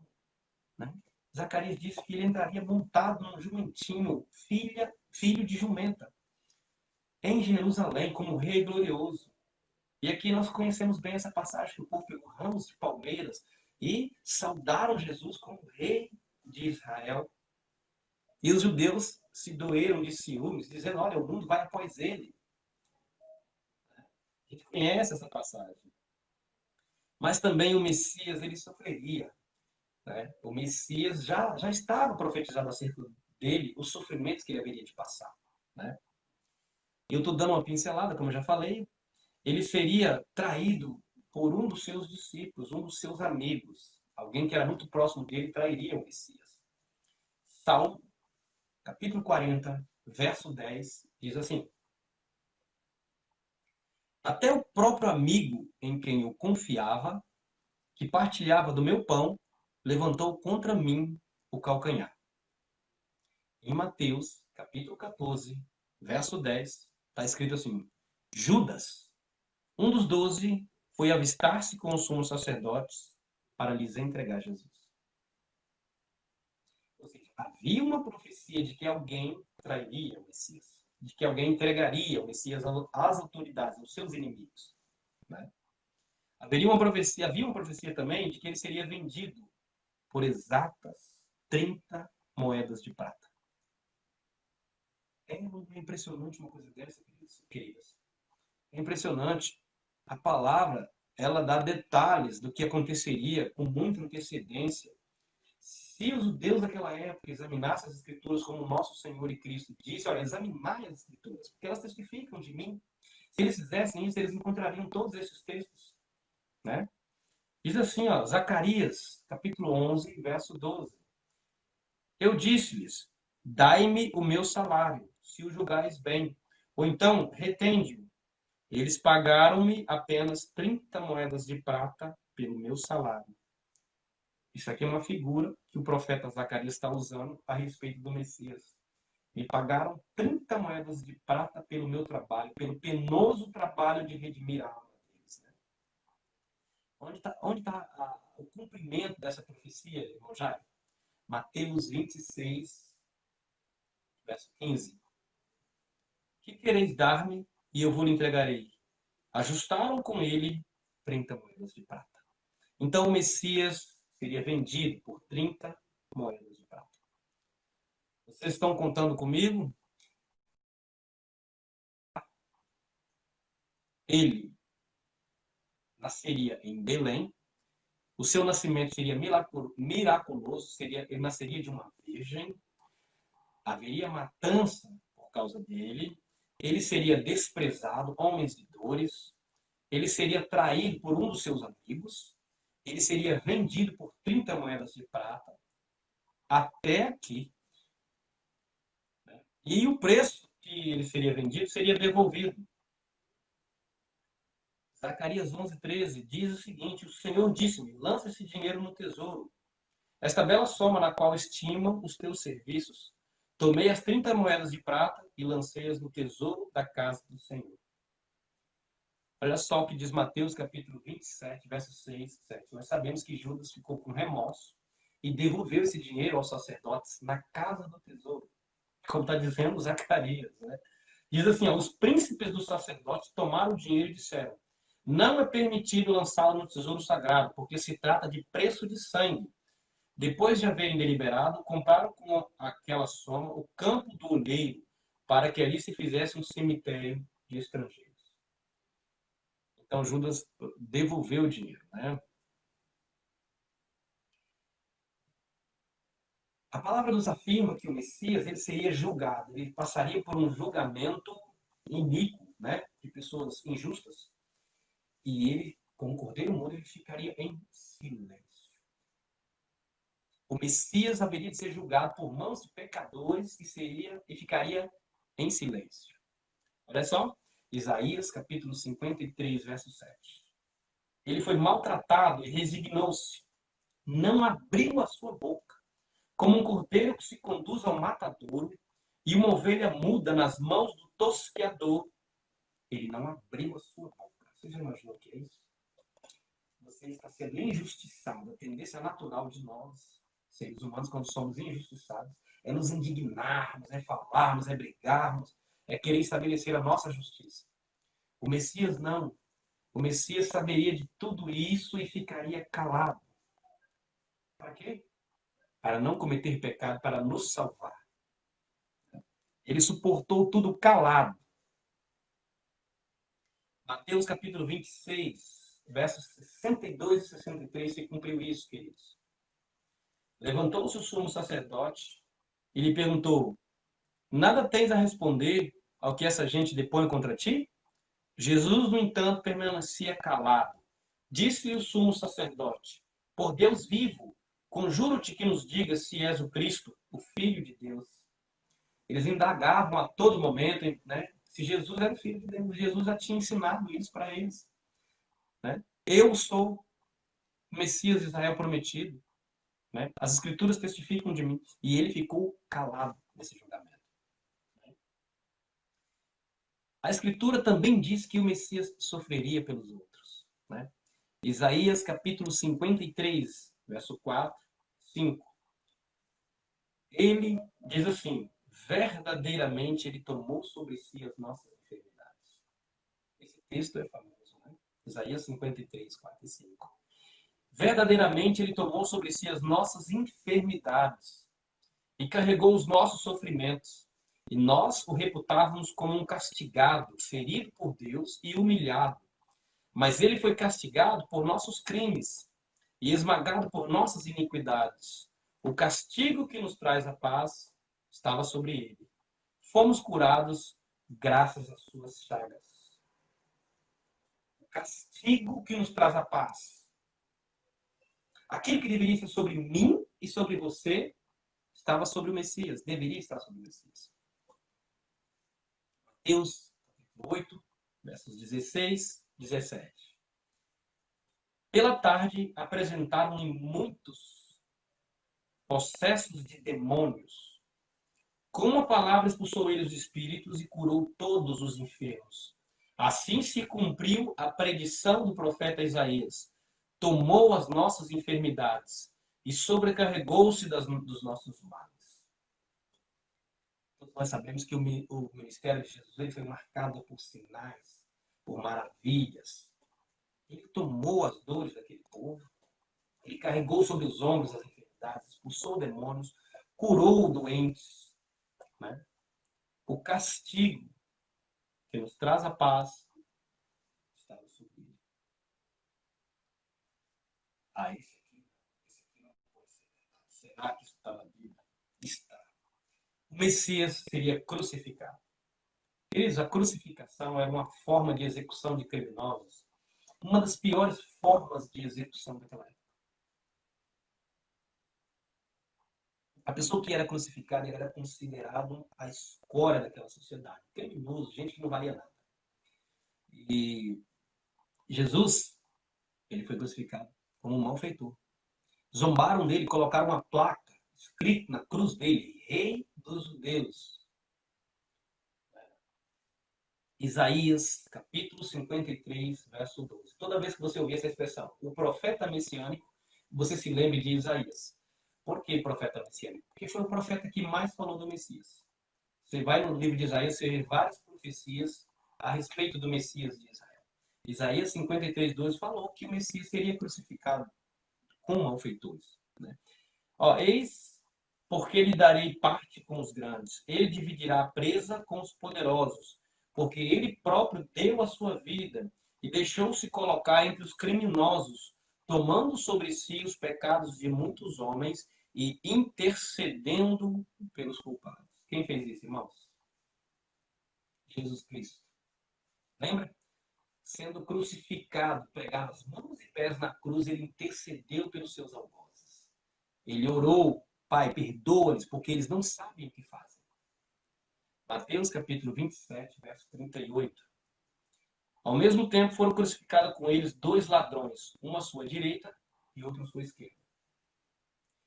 né? Zacarias disse que ele entraria montado num jumentinho, filho de jumenta, em Jerusalém, como rei glorioso. E aqui nós conhecemos bem essa passagem que o povo pegou ramos de palmeiras e saudaram Jesus como rei de Israel. E os judeus se doeram de ciúmes, dizendo, olha, o mundo vai após ele. A gente conhece essa passagem. Mas também o Messias, ele sofreria. Né? O Messias já estava profetizado acerca dele, os sofrimentos que ele haveria de passar. Né? Eu estou dando uma pincelada, como eu já falei. Ele seria traído por um dos seus discípulos, um dos seus amigos. Alguém que era muito próximo dele trairia o Messias. Salmo, capítulo 40, verso 10, diz assim, até o próprio amigo em quem eu confiava, que partilhava do meu pão, levantou contra mim o calcanhar. Em Mateus, capítulo 14, verso 10, está escrito assim: Judas, um dos 12, foi avistar-se com os sumos sacerdotes para lhes entregar Jesus. Ou seja, havia uma profecia de que alguém trairia o Messias, de que alguém entregaria o Messias às autoridades, aos seus inimigos. Né? Havia uma profecia também de que ele seria vendido por exatas 30 moedas de prata. É impressionante uma coisa dessa, queridas. É impressionante. A palavra, ela dá detalhes do que aconteceria com muita antecedência. Se os judeus daquela época examinassem as Escrituras como o nosso Senhor e Cristo disse, olha, examinai as Escrituras, porque elas testificam de mim. Se eles fizessem isso, eles encontrariam todos esses textos. Né? Diz assim, ó, Zacarias, capítulo 11, verso 12. Eu disse-lhes, dai-me o meu salário, se o julgares bem, ou então retende-o. Eles pagaram-me apenas 30 moedas de prata pelo meu salário. Isso aqui é uma figura que o profeta Zacarias está usando a respeito do Messias. Me pagaram 30 moedas de prata pelo meu trabalho, pelo penoso trabalho de redimir a alma deles. Né? Onde tá o cumprimento dessa profecia, irmão Jair? Mateus 26, verso 15. Que quereis dar-me e eu vou lhe entregarei? Ajustaram com ele 30 moedas de prata. Então o Messias seria vendido por 30 moedas de prata. Vocês estão contando comigo? Ele nasceria em Belém. O seu nascimento seria miraculoso. Ele nasceria de uma virgem. Haveria matança por causa dele. Ele seria desprezado, homens de dores. Ele seria traído por um dos seus amigos. Ele seria vendido por 30 moedas de prata. Até aqui. E o preço que ele seria vendido seria devolvido. Zacarias 11:13 diz o seguinte: o Senhor disse-me, lança esse dinheiro no tesouro. Esta bela soma na qual estimam os teus serviços. Tomei as 30 moedas de prata e lancei-as no tesouro da casa do Senhor. Olha só o que diz Mateus capítulo 27, versos 6 e 7. Nós sabemos que Judas ficou com remorso e devolveu esse dinheiro aos sacerdotes na casa do tesouro. Como está dizendo Zacarias. Né? Diz assim, ó, os príncipes dos sacerdotes tomaram o dinheiro e disseram, não é permitido lançá-lo no tesouro sagrado, porque se trata de preço de sangue. Depois de haverem deliberado, compraram com aquela soma o campo do olheiro, para que ali se fizesse um cemitério de estrangeiros. Então Judas devolveu o dinheiro. Né? A palavra nos afirma que o Messias ele seria julgado, ele passaria por um julgamento iníquo, né, de pessoas injustas, e ele, como cordeiro mudo, ele ficaria em silêncio. O Messias haveria de ser julgado por mãos de pecadores e ficaria em silêncio. Olha só, Isaías capítulo 53, verso 7. Ele foi maltratado e resignou-se, não abriu a sua boca. Como um cordeiro que se conduz ao matadouro e uma ovelha muda nas mãos do tosqueador, ele não abriu a sua boca. Você já imaginou o que é isso? Você está sendo injustiçado. A tendência natural de nós, seres humanos, quando somos injustiçados, é nos indignarmos, é falarmos, é brigarmos, é querer estabelecer a nossa justiça. O Messias não. O Messias saberia de tudo isso e ficaria calado. Para quê? Para não cometer pecado, para nos salvar. Ele suportou tudo calado. Mateus capítulo 26, versos 62 e 63, se cumpriu isso, queridos. Levantou-se o sumo sacerdote e lhe perguntou, nada tens a responder ao que essa gente depõe contra ti? Jesus, no entanto, permanecia calado. Disse-lhe o sumo sacerdote, por Deus vivo, conjuro-te que nos digas se és o Cristo, o Filho de Deus. Eles indagavam a todo momento, né, se Jesus era o Filho de Deus. Jesus já tinha ensinado isso para eles. Né? Eu sou o Messias de Israel prometido. né? As escrituras testificam de mim. E ele ficou calado nesse julgamento. A escritura também diz que o Messias sofreria pelos outros, né? Isaías capítulo 53, verso 4, 5. Ele diz assim: verdadeiramente ele tomou sobre si as nossas enfermidades. Esse texto é famoso, né? Isaías 53, 4 e 5. Verdadeiramente ele tomou sobre si as nossas enfermidades e carregou os nossos sofrimentos. E nós o reputávamos como um castigado, ferido por Deus e humilhado. Mas ele foi castigado por nossos crimes e esmagado por nossas iniquidades. O castigo que nos traz a paz estava sobre ele. Fomos curados graças às suas chagas. O castigo que nos traz a paz. Aquilo que deveria ser sobre mim e sobre você estava sobre o Messias. Deveria estar sobre o Messias. Mateus 8, versos 16, 17. Pela tarde, apresentaram-lhe muitos possessos de demônios. Com uma palavra expulsou ele os espíritos e curou todos os enfermos. Assim se cumpriu a predição do profeta Isaías. Tomou as nossas enfermidades e sobrecarregou-se dos nossos males. Todos nós sabemos que o ministério de Jesus ele foi marcado por sinais, por maravilhas. Ele tomou as dores daquele povo. Ele carregou sobre os ombros as enfermidades, expulsou demônios, curou doentes. Né? O castigo que nos traz a paz estava sobre ele. Esse aqui não pode ser verdade. Será que isso está na Bíblia? Está. O Messias seria crucificado. Eles, a crucificação era uma forma de execução de criminosos. Uma das piores formas de execução daquela época. A pessoa que era crucificada era considerada a escória daquela sociedade. Criminoso, gente que não valia nada. E Jesus, ele foi crucificado como um malfeitor. Zombaram dele, colocaram uma placa escrita na cruz dele: Rei dos Judeus. Isaías, capítulo 53, verso 12. Toda vez que você ouvir essa expressão, o profeta messiânico, você se lembre de Isaías. Por que profeta messiânico? Porque foi o profeta que mais falou do Messias. Você vai no livro de Isaías, você vê várias profecias a respeito do Messias de Israel. Isaías 53, 12 falou que o Messias seria crucificado com malfeitores. Né? Eis porque lhe darei parte com os grandes. Ele dividirá a presa com os poderosos. Porque ele próprio deu a sua vida e deixou-se colocar entre os criminosos, tomando sobre si os pecados de muitos homens e intercedendo pelos culpados. Quem fez isso, irmãos? Jesus Cristo. Lembra? Sendo crucificado, pregava as mãos e pés na cruz, ele intercedeu pelos seus algozes. Ele orou: Pai, perdoa-lhes, porque eles não sabem o que fazem. Mateus capítulo 27, verso 38. Ao mesmo tempo foram crucificados com eles 2 ladrões, um à sua direita e outro à sua esquerda.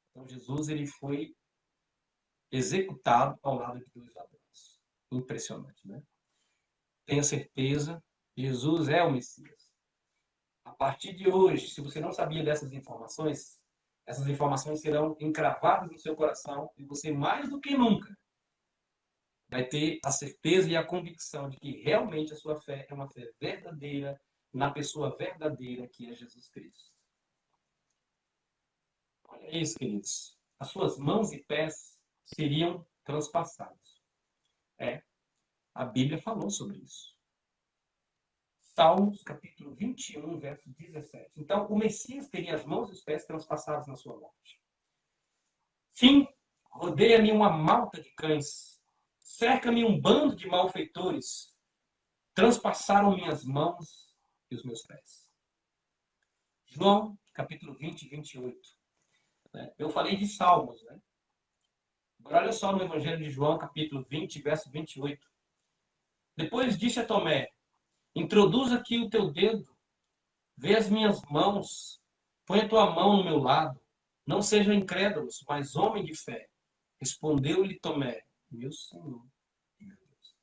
Então Jesus ele foi executado ao lado de 2 ladrões. Impressionante, né? Tenha certeza, Jesus é o Messias. A partir de hoje, se você não sabia dessas informações serão encravadas no seu coração e você mais do que nunca vai ter a certeza e a convicção de que realmente a sua fé é uma fé verdadeira na pessoa verdadeira que é Jesus Cristo. Olha isso, queridos. As suas mãos e pés seriam transpassados. A Bíblia falou sobre isso. Salmos, capítulo 21, verso 17. Então, o Messias teria as mãos e os pés transpassados na sua morte. Sim, rodeia-me uma malta de cães. Cerca-me um bando de malfeitores. Transpassaram minhas mãos e os meus pés. João, capítulo 20, 28. Eu falei de Salmos, né? Agora olha só no Evangelho de João, capítulo 20, verso 28. Depois disse a Tomé: introduz aqui o teu dedo, vê as minhas mãos, põe a tua mão no meu lado, Não sejam incrédulos, mas homem de fé. Respondeu-lhe Tomé, meu Senhor e meu Deus.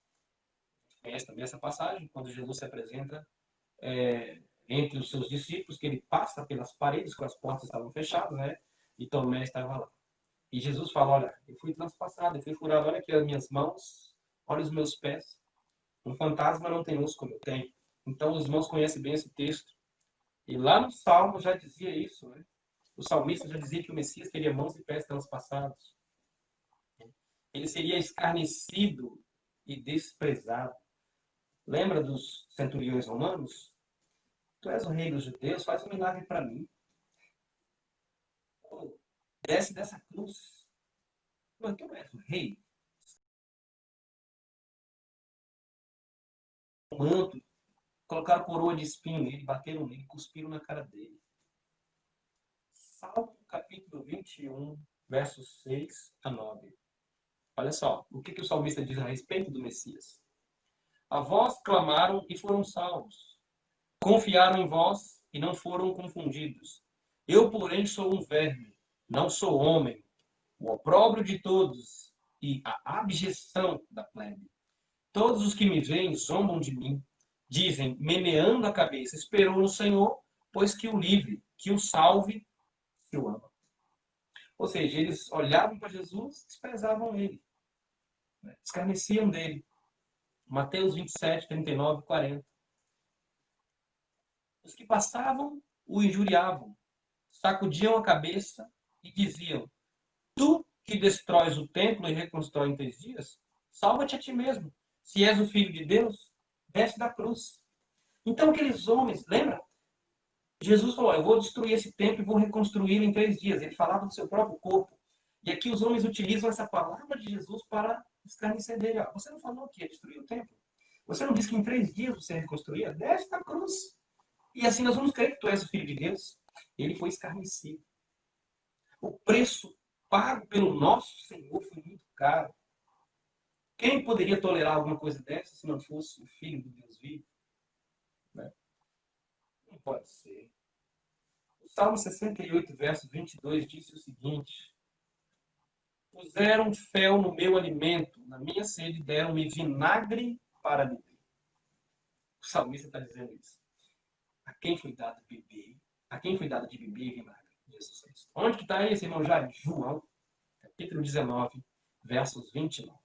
Conhece também essa passagem, quando Jesus se apresenta entre os seus discípulos, que ele passa pelas paredes, com as portas estavam fechadas, né? E Tomé estava lá. E Jesus fala, olha, eu fui transpassado, eu fui furado, olha aqui as minhas mãos, olha os meus pés. Um fantasma não tem osso como eu tenho. Então os irmãos conhecem bem esse texto. E lá no Salmo já dizia isso, né? O salmista já dizia que o Messias teria mãos e pés transpassados. Ele seria escarnecido e desprezado. Lembra dos centuriões romanos? Tu és o rei dos judeus, faz um milagre para mim. Desce dessa cruz. Mas tu não és o rei. O manto, colocaram coroa de espinho nele, bateram nele, cuspiram na cara dele. Salmo capítulo 21, versos 6 a 9. Olha só, o que o salmista diz a respeito do Messias. A vós clamaram e foram salvos. Confiaram em vós e não foram confundidos. Eu, porém, sou um verme, não sou homem, o opróbrio de todos e a abjeção da plebe. Todos os que me veem zombam de mim, dizem, meneando a cabeça, esperou no Senhor, pois que o livre, que o salve, que o ama. Ou seja, eles olhavam para Jesus, desprezavam ele, né? Escarneciam dele. Mateus 27, 39 e 40. Os que passavam o injuriavam, sacudiam a cabeça e diziam, tu que destróis o templo e reconstrói em 3 dias, salva-te a ti mesmo. Se és o Filho de Deus, desce da cruz. Então aqueles homens, lembra? Jesus falou, eu vou destruir esse templo e vou reconstruí-lo em 3 dias. Ele falava do seu próprio corpo. E aqui os homens utilizam essa palavra de Jesus para escarnecer dele. Você não falou que ia destruir o templo? Você não disse que em 3 dias você reconstruía? Desce da cruz. E assim nós vamos crer que tu és o Filho de Deus. Ele foi escarnecido. O preço pago pelo nosso Senhor foi muito caro. Quem poderia tolerar alguma coisa dessa se não fosse o Filho de Deus vivo? Né? Não pode ser. O Salmo 68, verso 22, disse o seguinte: puseram fel no meu alimento, na minha sede deram-me vinagre para beber. O salmista está dizendo isso. A quem foi dado beber? A quem foi dado de beber vinagre? Jesus Cristo. Onde que está esse irmão já? João, capítulo 19, versos 29.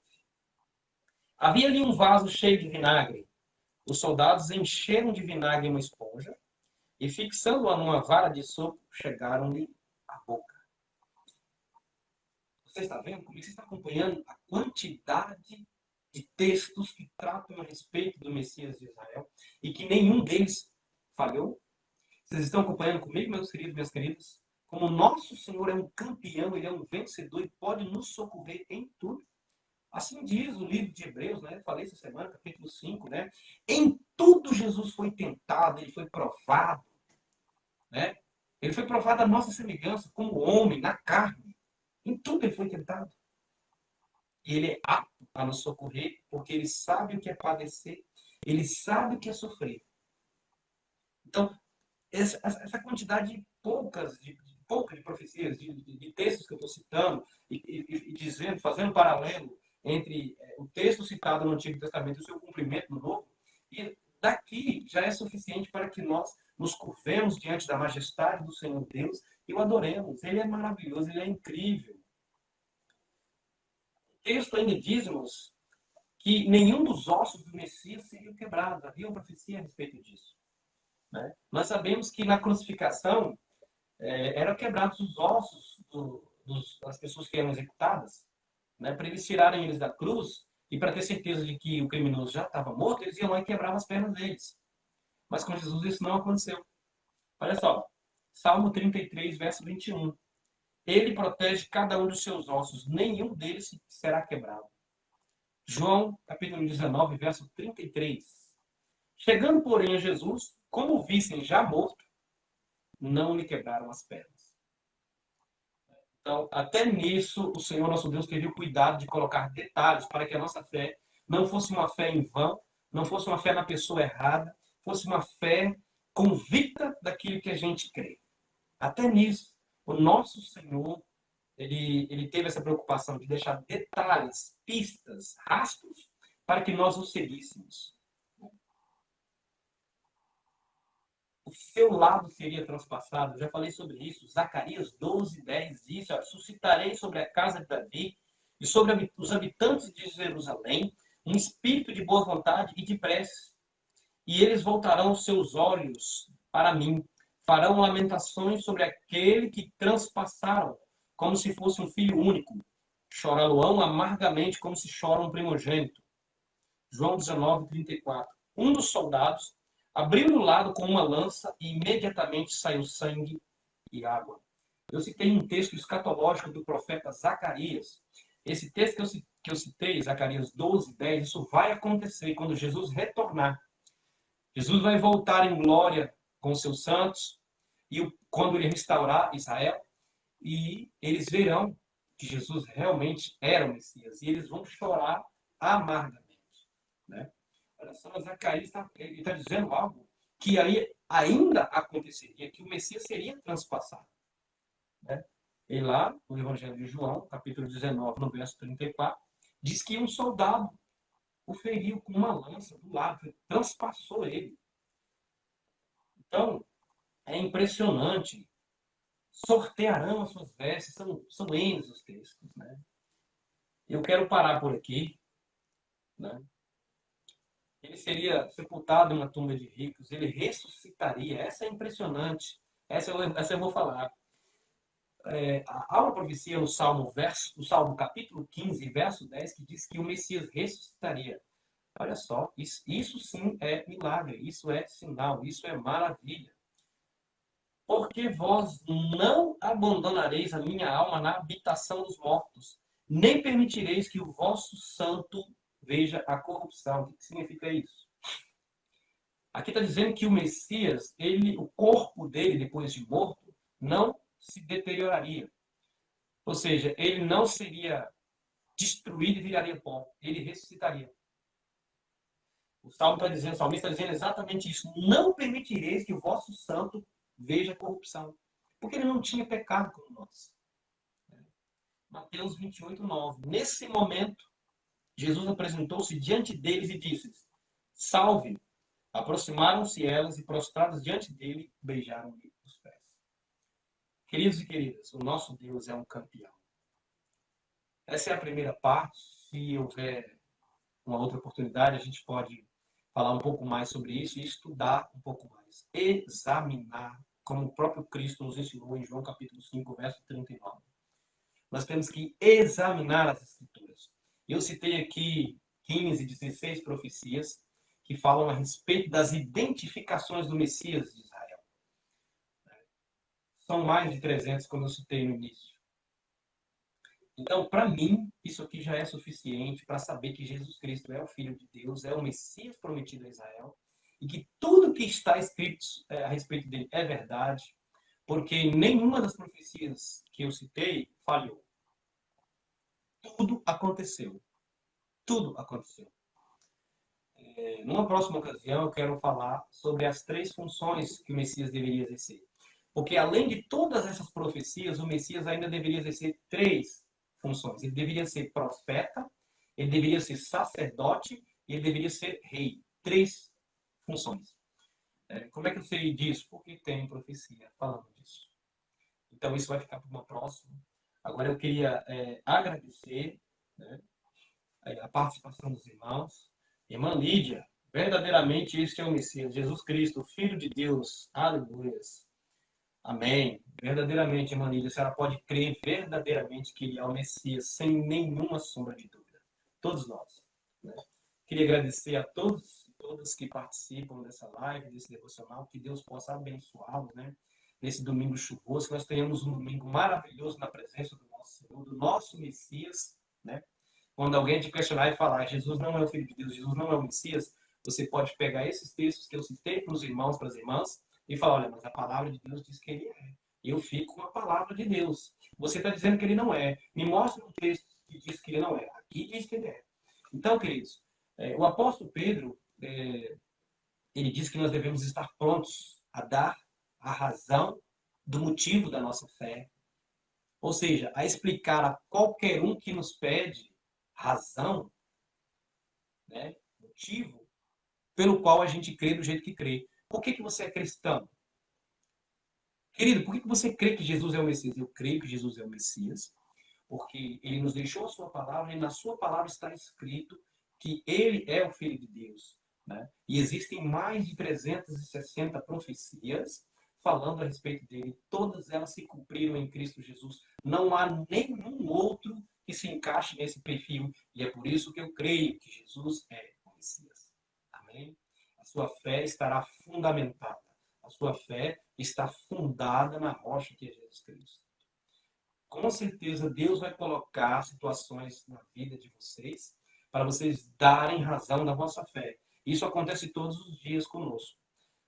Havia ali um vaso cheio de vinagre. Os soldados encheram de vinagre uma esponja e, fixando-a numa vara de sopro, chegaram-lhe à boca. Você está vendo? Como você está acompanhando a quantidade de textos que tratam a respeito do Messias de Israel e que nenhum deles falhou? Vocês estão acompanhando comigo, meus queridos, minhas queridas? Como o nosso Senhor é um campeão, ele é um vencedor e pode nos socorrer em tudo. Assim diz o livro de Hebreus, né? Falei essa semana, capítulo 5, né? Em tudo Jesus foi tentado, ele foi provado, né? Ele foi provado a nossa semelhança, como homem, na carne. Em tudo ele foi tentado. E ele é apto a nos socorrer, porque ele sabe o que é padecer, ele sabe o que é sofrer. Então, essa quantidade poucas de profecias, de textos que eu estou citando, e dizendo, fazendo paralelo entre o texto citado no Antigo Testamento e o seu cumprimento no Novo, e daqui já é suficiente para que nós nos curvemos diante da majestade do Senhor Deus e o adoremos. Ele é maravilhoso, ele é incrível. O texto ainda diz-nos que nenhum dos ossos do Messias seria quebrado. Havia uma profecia a respeito disso. Né? Nós sabemos que na crucificação eram quebrados os ossos das pessoas que eram executadas, né? Para eles tirarem eles da cruz e para ter certeza de que o criminoso já estava morto, eles iam lá e quebravam as pernas deles. Mas com Jesus isso não aconteceu. Olha só, Salmo 33, verso 21. Ele protege cada um dos seus ossos, nenhum deles será quebrado. João, capítulo 19, verso 33. Chegando, porém, a Jesus, como o vissem já morto, não lhe quebraram as pernas. Então, até nisso, o Senhor nosso Deus teve o cuidado de colocar detalhes para que a nossa fé não fosse uma fé em vão, não fosse uma fé na pessoa errada, fosse uma fé convicta daquilo que a gente crê. Até nisso, O nosso Senhor, ele teve essa preocupação de deixar detalhes, pistas, rastros, para que nós o seguíssemos. O seu lado seria transpassado. Eu já falei sobre isso. Zacarias 12:10 diz: suscitarei sobre a casa de Davi e sobre os habitantes de Jerusalém um espírito de boa vontade e de prece. E eles voltarão os seus olhos para mim. Farão lamentações sobre aquele que transpassaram, como se fosse um filho único. Chorá-lo-ão amargamente, como se chora um primogênito. João 19:34. Um dos soldados abriu o lado com uma lança e imediatamente saiu sangue e água. Eu citei um texto escatológico do profeta Zacarias. Esse texto que eu citei, Zacarias 12:10, isso vai acontecer quando Jesus retornar. Jesus vai voltar em glória com os seus santos, e quando ele restaurar Israel, e eles verão que Jesus realmente era o Messias, e eles vão chorar amargamente. Né? Olha só, Zacarias está dizendo algo que aí ainda aconteceria, que o Messias seria transpassado. Né? E lá, no Evangelho de João, capítulo 19, no verso 34, diz que um soldado o feriu com uma lança do lado, transpassou ele. Então, é impressionante. Sortearão as suas vestes, são N os textos. Né? Eu quero parar por aqui. Né? Ele seria sepultado em uma tumba de ricos, ele ressuscitaria. Essa é impressionante. Essa eu vou falar. Há uma profecia no Salmo capítulo 15, verso 10, que diz que o Messias ressuscitaria. Olha só, isso sim é milagre, isso é sinal, isso é maravilha. Porque vós não abandonareis a minha alma na habitação dos mortos, nem permitireis que o vosso santo veja a corrupção. O que significa isso? Aqui está dizendo que o Messias, o corpo dele, depois de morto, não se deterioraria. Ou seja, ele não seria destruído e viraria pó. Ele ressuscitaria. O salmista está dizendo exatamente isso. Não permitireis que o vosso santo veja a corrupção. Porque ele não tinha pecado como nós. Mateus 28:9. Nesse momento, Jesus apresentou-se diante deles e disse: salve! Aproximaram-se elas e, prostradas diante dele, beijaram-lhe os pés. Queridos e queridas, o nosso Deus é um campeão. Essa é a primeira parte. Se houver uma outra oportunidade, a gente pode falar um pouco mais sobre isso e estudar um pouco mais. Examinar, como o próprio Cristo nos ensinou em João capítulo 5, verso 39. Nós temos que examinar as Escrituras. Eu citei aqui 15, 16 profecias que falam a respeito das identificações do Messias de Israel. São mais de 300, como eu citei no início. Então, para mim, isso aqui já é suficiente para saber que Jesus Cristo é o Filho de Deus, é o Messias prometido a Israel, e que tudo que está escrito a respeito dele é verdade, porque nenhuma das profecias que eu citei falhou. Tudo aconteceu. Tudo aconteceu. Numa próxima ocasião, eu quero falar sobre as 3 funções que o Messias deveria exercer. Porque, além de todas essas profecias, o Messias ainda deveria exercer 3 funções. Ele deveria ser profeta, ele deveria ser sacerdote e ele deveria ser rei. 3 funções. Como é que eu sei disso? Porque tem profecia falando disso. Então, isso vai ficar para uma próxima. Agora, eu queria agradecer, né, a participação dos irmãos. Irmã Lídia, verdadeiramente este é o Messias, Jesus Cristo, Filho de Deus. Aleluia. Amém. Verdadeiramente, irmã Lídia, a senhora pode crer verdadeiramente que ele é o Messias, sem nenhuma sombra de dúvida. Todos nós. Né? Queria agradecer a todos e todas que participam dessa live, desse devocional, que Deus possa abençoá-los, né? Nesse domingo chuvoso, que nós tenhamos um domingo maravilhoso na presença do nosso Senhor, do nosso Messias, né? Quando alguém te questionar e falar Jesus não é o Filho de Deus, Jesus não é o Messias, você pode pegar esses textos que eu citei para os irmãos, para as irmãs, e falar, olha, mas a palavra de Deus diz que ele é. Eu fico com a palavra de Deus. Você está dizendo que ele não é. Me mostra um texto que diz que ele não é. Aqui diz que ele é. Então, queridos, o apóstolo Pedro, ele diz que nós devemos estar prontos a dar a razão do motivo da nossa fé ou seja, a explicar a qualquer um que nos pede razão, né, motivo, pelo qual a gente crê do jeito que crê. Por que você é cristão? Querido, por que você crê que Jesus é o Messias? Eu creio que Jesus é o Messias, porque ele nos deixou a sua palavra e na sua palavra está escrito que ele é o Filho de Deus. Né? E existem mais de 360 profecias falando a respeito dele. Todas elas se cumpriram em Cristo Jesus. Não há nenhum outro que se encaixe nesse perfil. E é por isso que eu creio que Jesus é o Messias. Amém? A sua fé estará fundamentada. A sua fé está fundada na rocha que é Jesus Cristo. Com certeza, Deus vai colocar situações na vida de vocês para vocês darem razão da vossa fé. Isso acontece todos os dias conosco.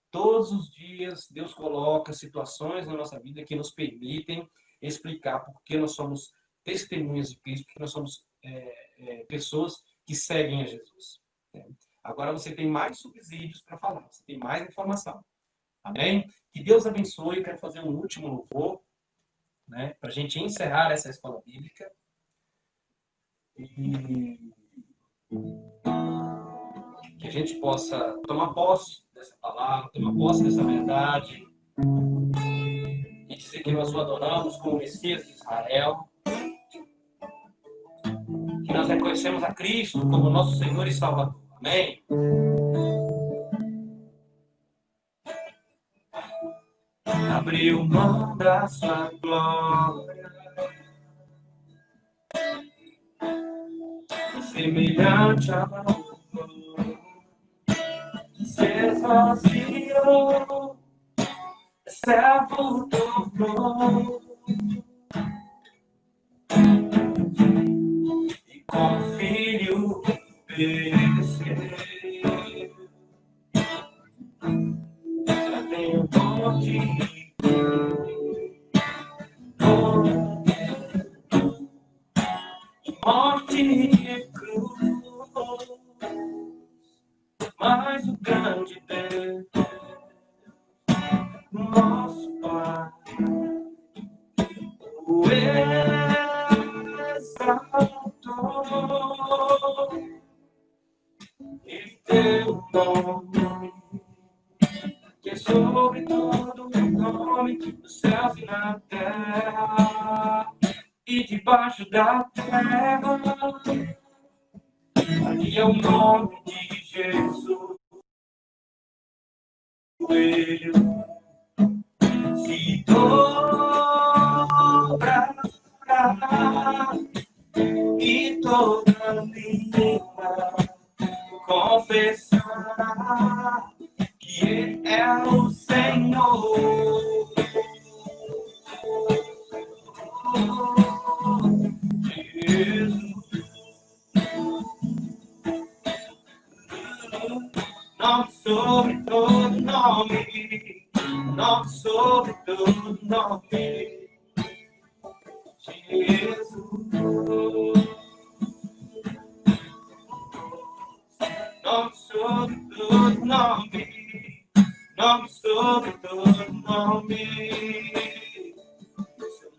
Todos os dias, Deus coloca situações na nossa vida que nos permitem explicar por que nós somos testemunhas de Cristo, porque nós somos pessoas que seguem a Jesus. Agora você tem mais subsídios para falar, você tem mais informação. Amém? Que Deus abençoe. Eu quero fazer um último louvor, né, para a gente encerrar essa escola bíblica. E que a gente possa tomar posse dessa palavra, tomar posse dessa verdade. E dizer que nós o adoramos como Messias de Israel. Que nós reconhecemos a Cristo como nosso Senhor e Salvador. Amém? Abriu mão da sua glória, semelhante a se esvaziou, servo do trono, e com filho obedeceu. Já tenho morte, morte e cruz, mas o grande Deus, nosso Pai, o exaltou e deu um nome que é sobre todo o nome dos céus e na terra e debaixo da terra. Ali é o nome de Jesus. Ele se dobrará e toda língua confessará que Ele é o Senhor. Jesus, nome sobre todo nome, nome sobre todo nome, Jesus. Nome sobre todo nome, nome sobre todo nome.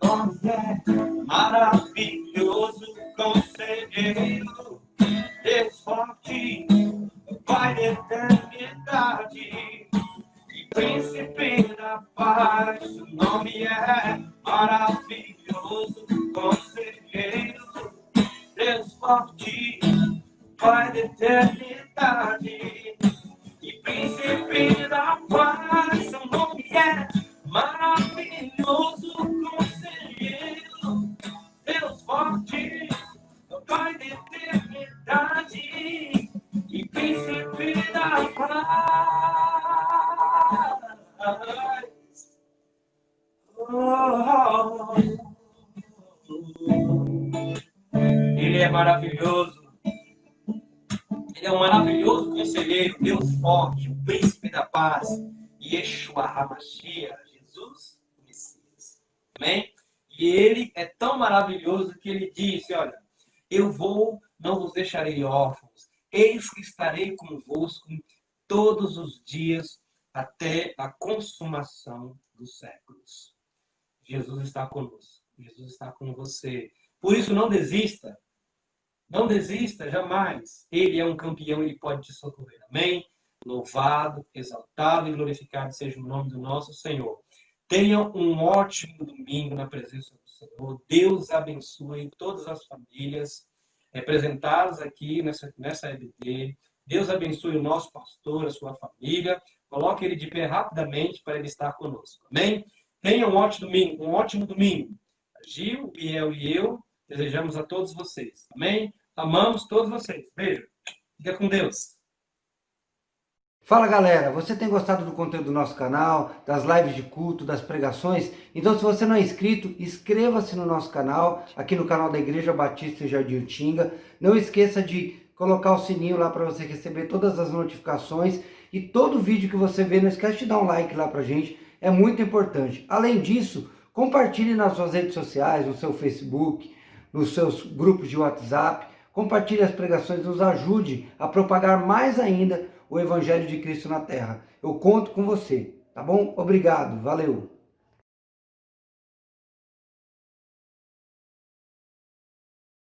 Seu nome é maravilhoso, conselheiro, Deus forte, Pai da eternidade e príncipe da paz. Seu nome é maravilhoso, conselheiro, Deus forte, Pai da eternidade e príncipe da paz. Seu nome é maravilhoso, conselheiro, Deus forte, Pai da eternidade e príncipe da paz. Ele é maravilhoso. Ele é um maravilhoso conselheiro, Deus forte, o príncipe da paz, Yeshua HaMashiach, Jesus, o Messias. Amém? E ele é tão maravilhoso que ele disse, olha, eu vou, não vos deixarei órfãos, eis que estarei convosco todos os dias até a consumação dos séculos. Jesus está conosco. Jesus está com você. Por isso, não desista. Não desista, jamais. Ele é um campeão, ele pode te socorrer. Amém? Louvado, exaltado e glorificado seja o nome do nosso Senhor. Tenha um ótimo domingo na presença do Senhor. Deus abençoe todas as famílias representadas aqui nessa EBD. Deus abençoe o nosso pastor, a sua família. Coloque ele de pé rapidamente para ele estar conosco. Amém? Tenha um ótimo domingo. Gil, Biel e eu desejamos a todos vocês. Amém? Amamos todos vocês. Beijo. Fica com Deus. Fala galera, você tem gostado do conteúdo do nosso canal, das lives de culto, das pregações? Então se você não é inscrito, inscreva-se no nosso canal, aqui no canal da Igreja Batista em Jardim Utinga. Não esqueça de colocar o sininho lá para você receber todas as notificações. E todo vídeo que você vê, não esquece de dar um like lá pra gente, é muito importante. Além disso, compartilhe nas suas redes sociais, no seu Facebook, nos seus grupos de WhatsApp. Compartilhe as pregações, nos ajude a propagar mais ainda o Evangelho de Cristo na Terra. Eu conto com você, tá bom? Obrigado, valeu!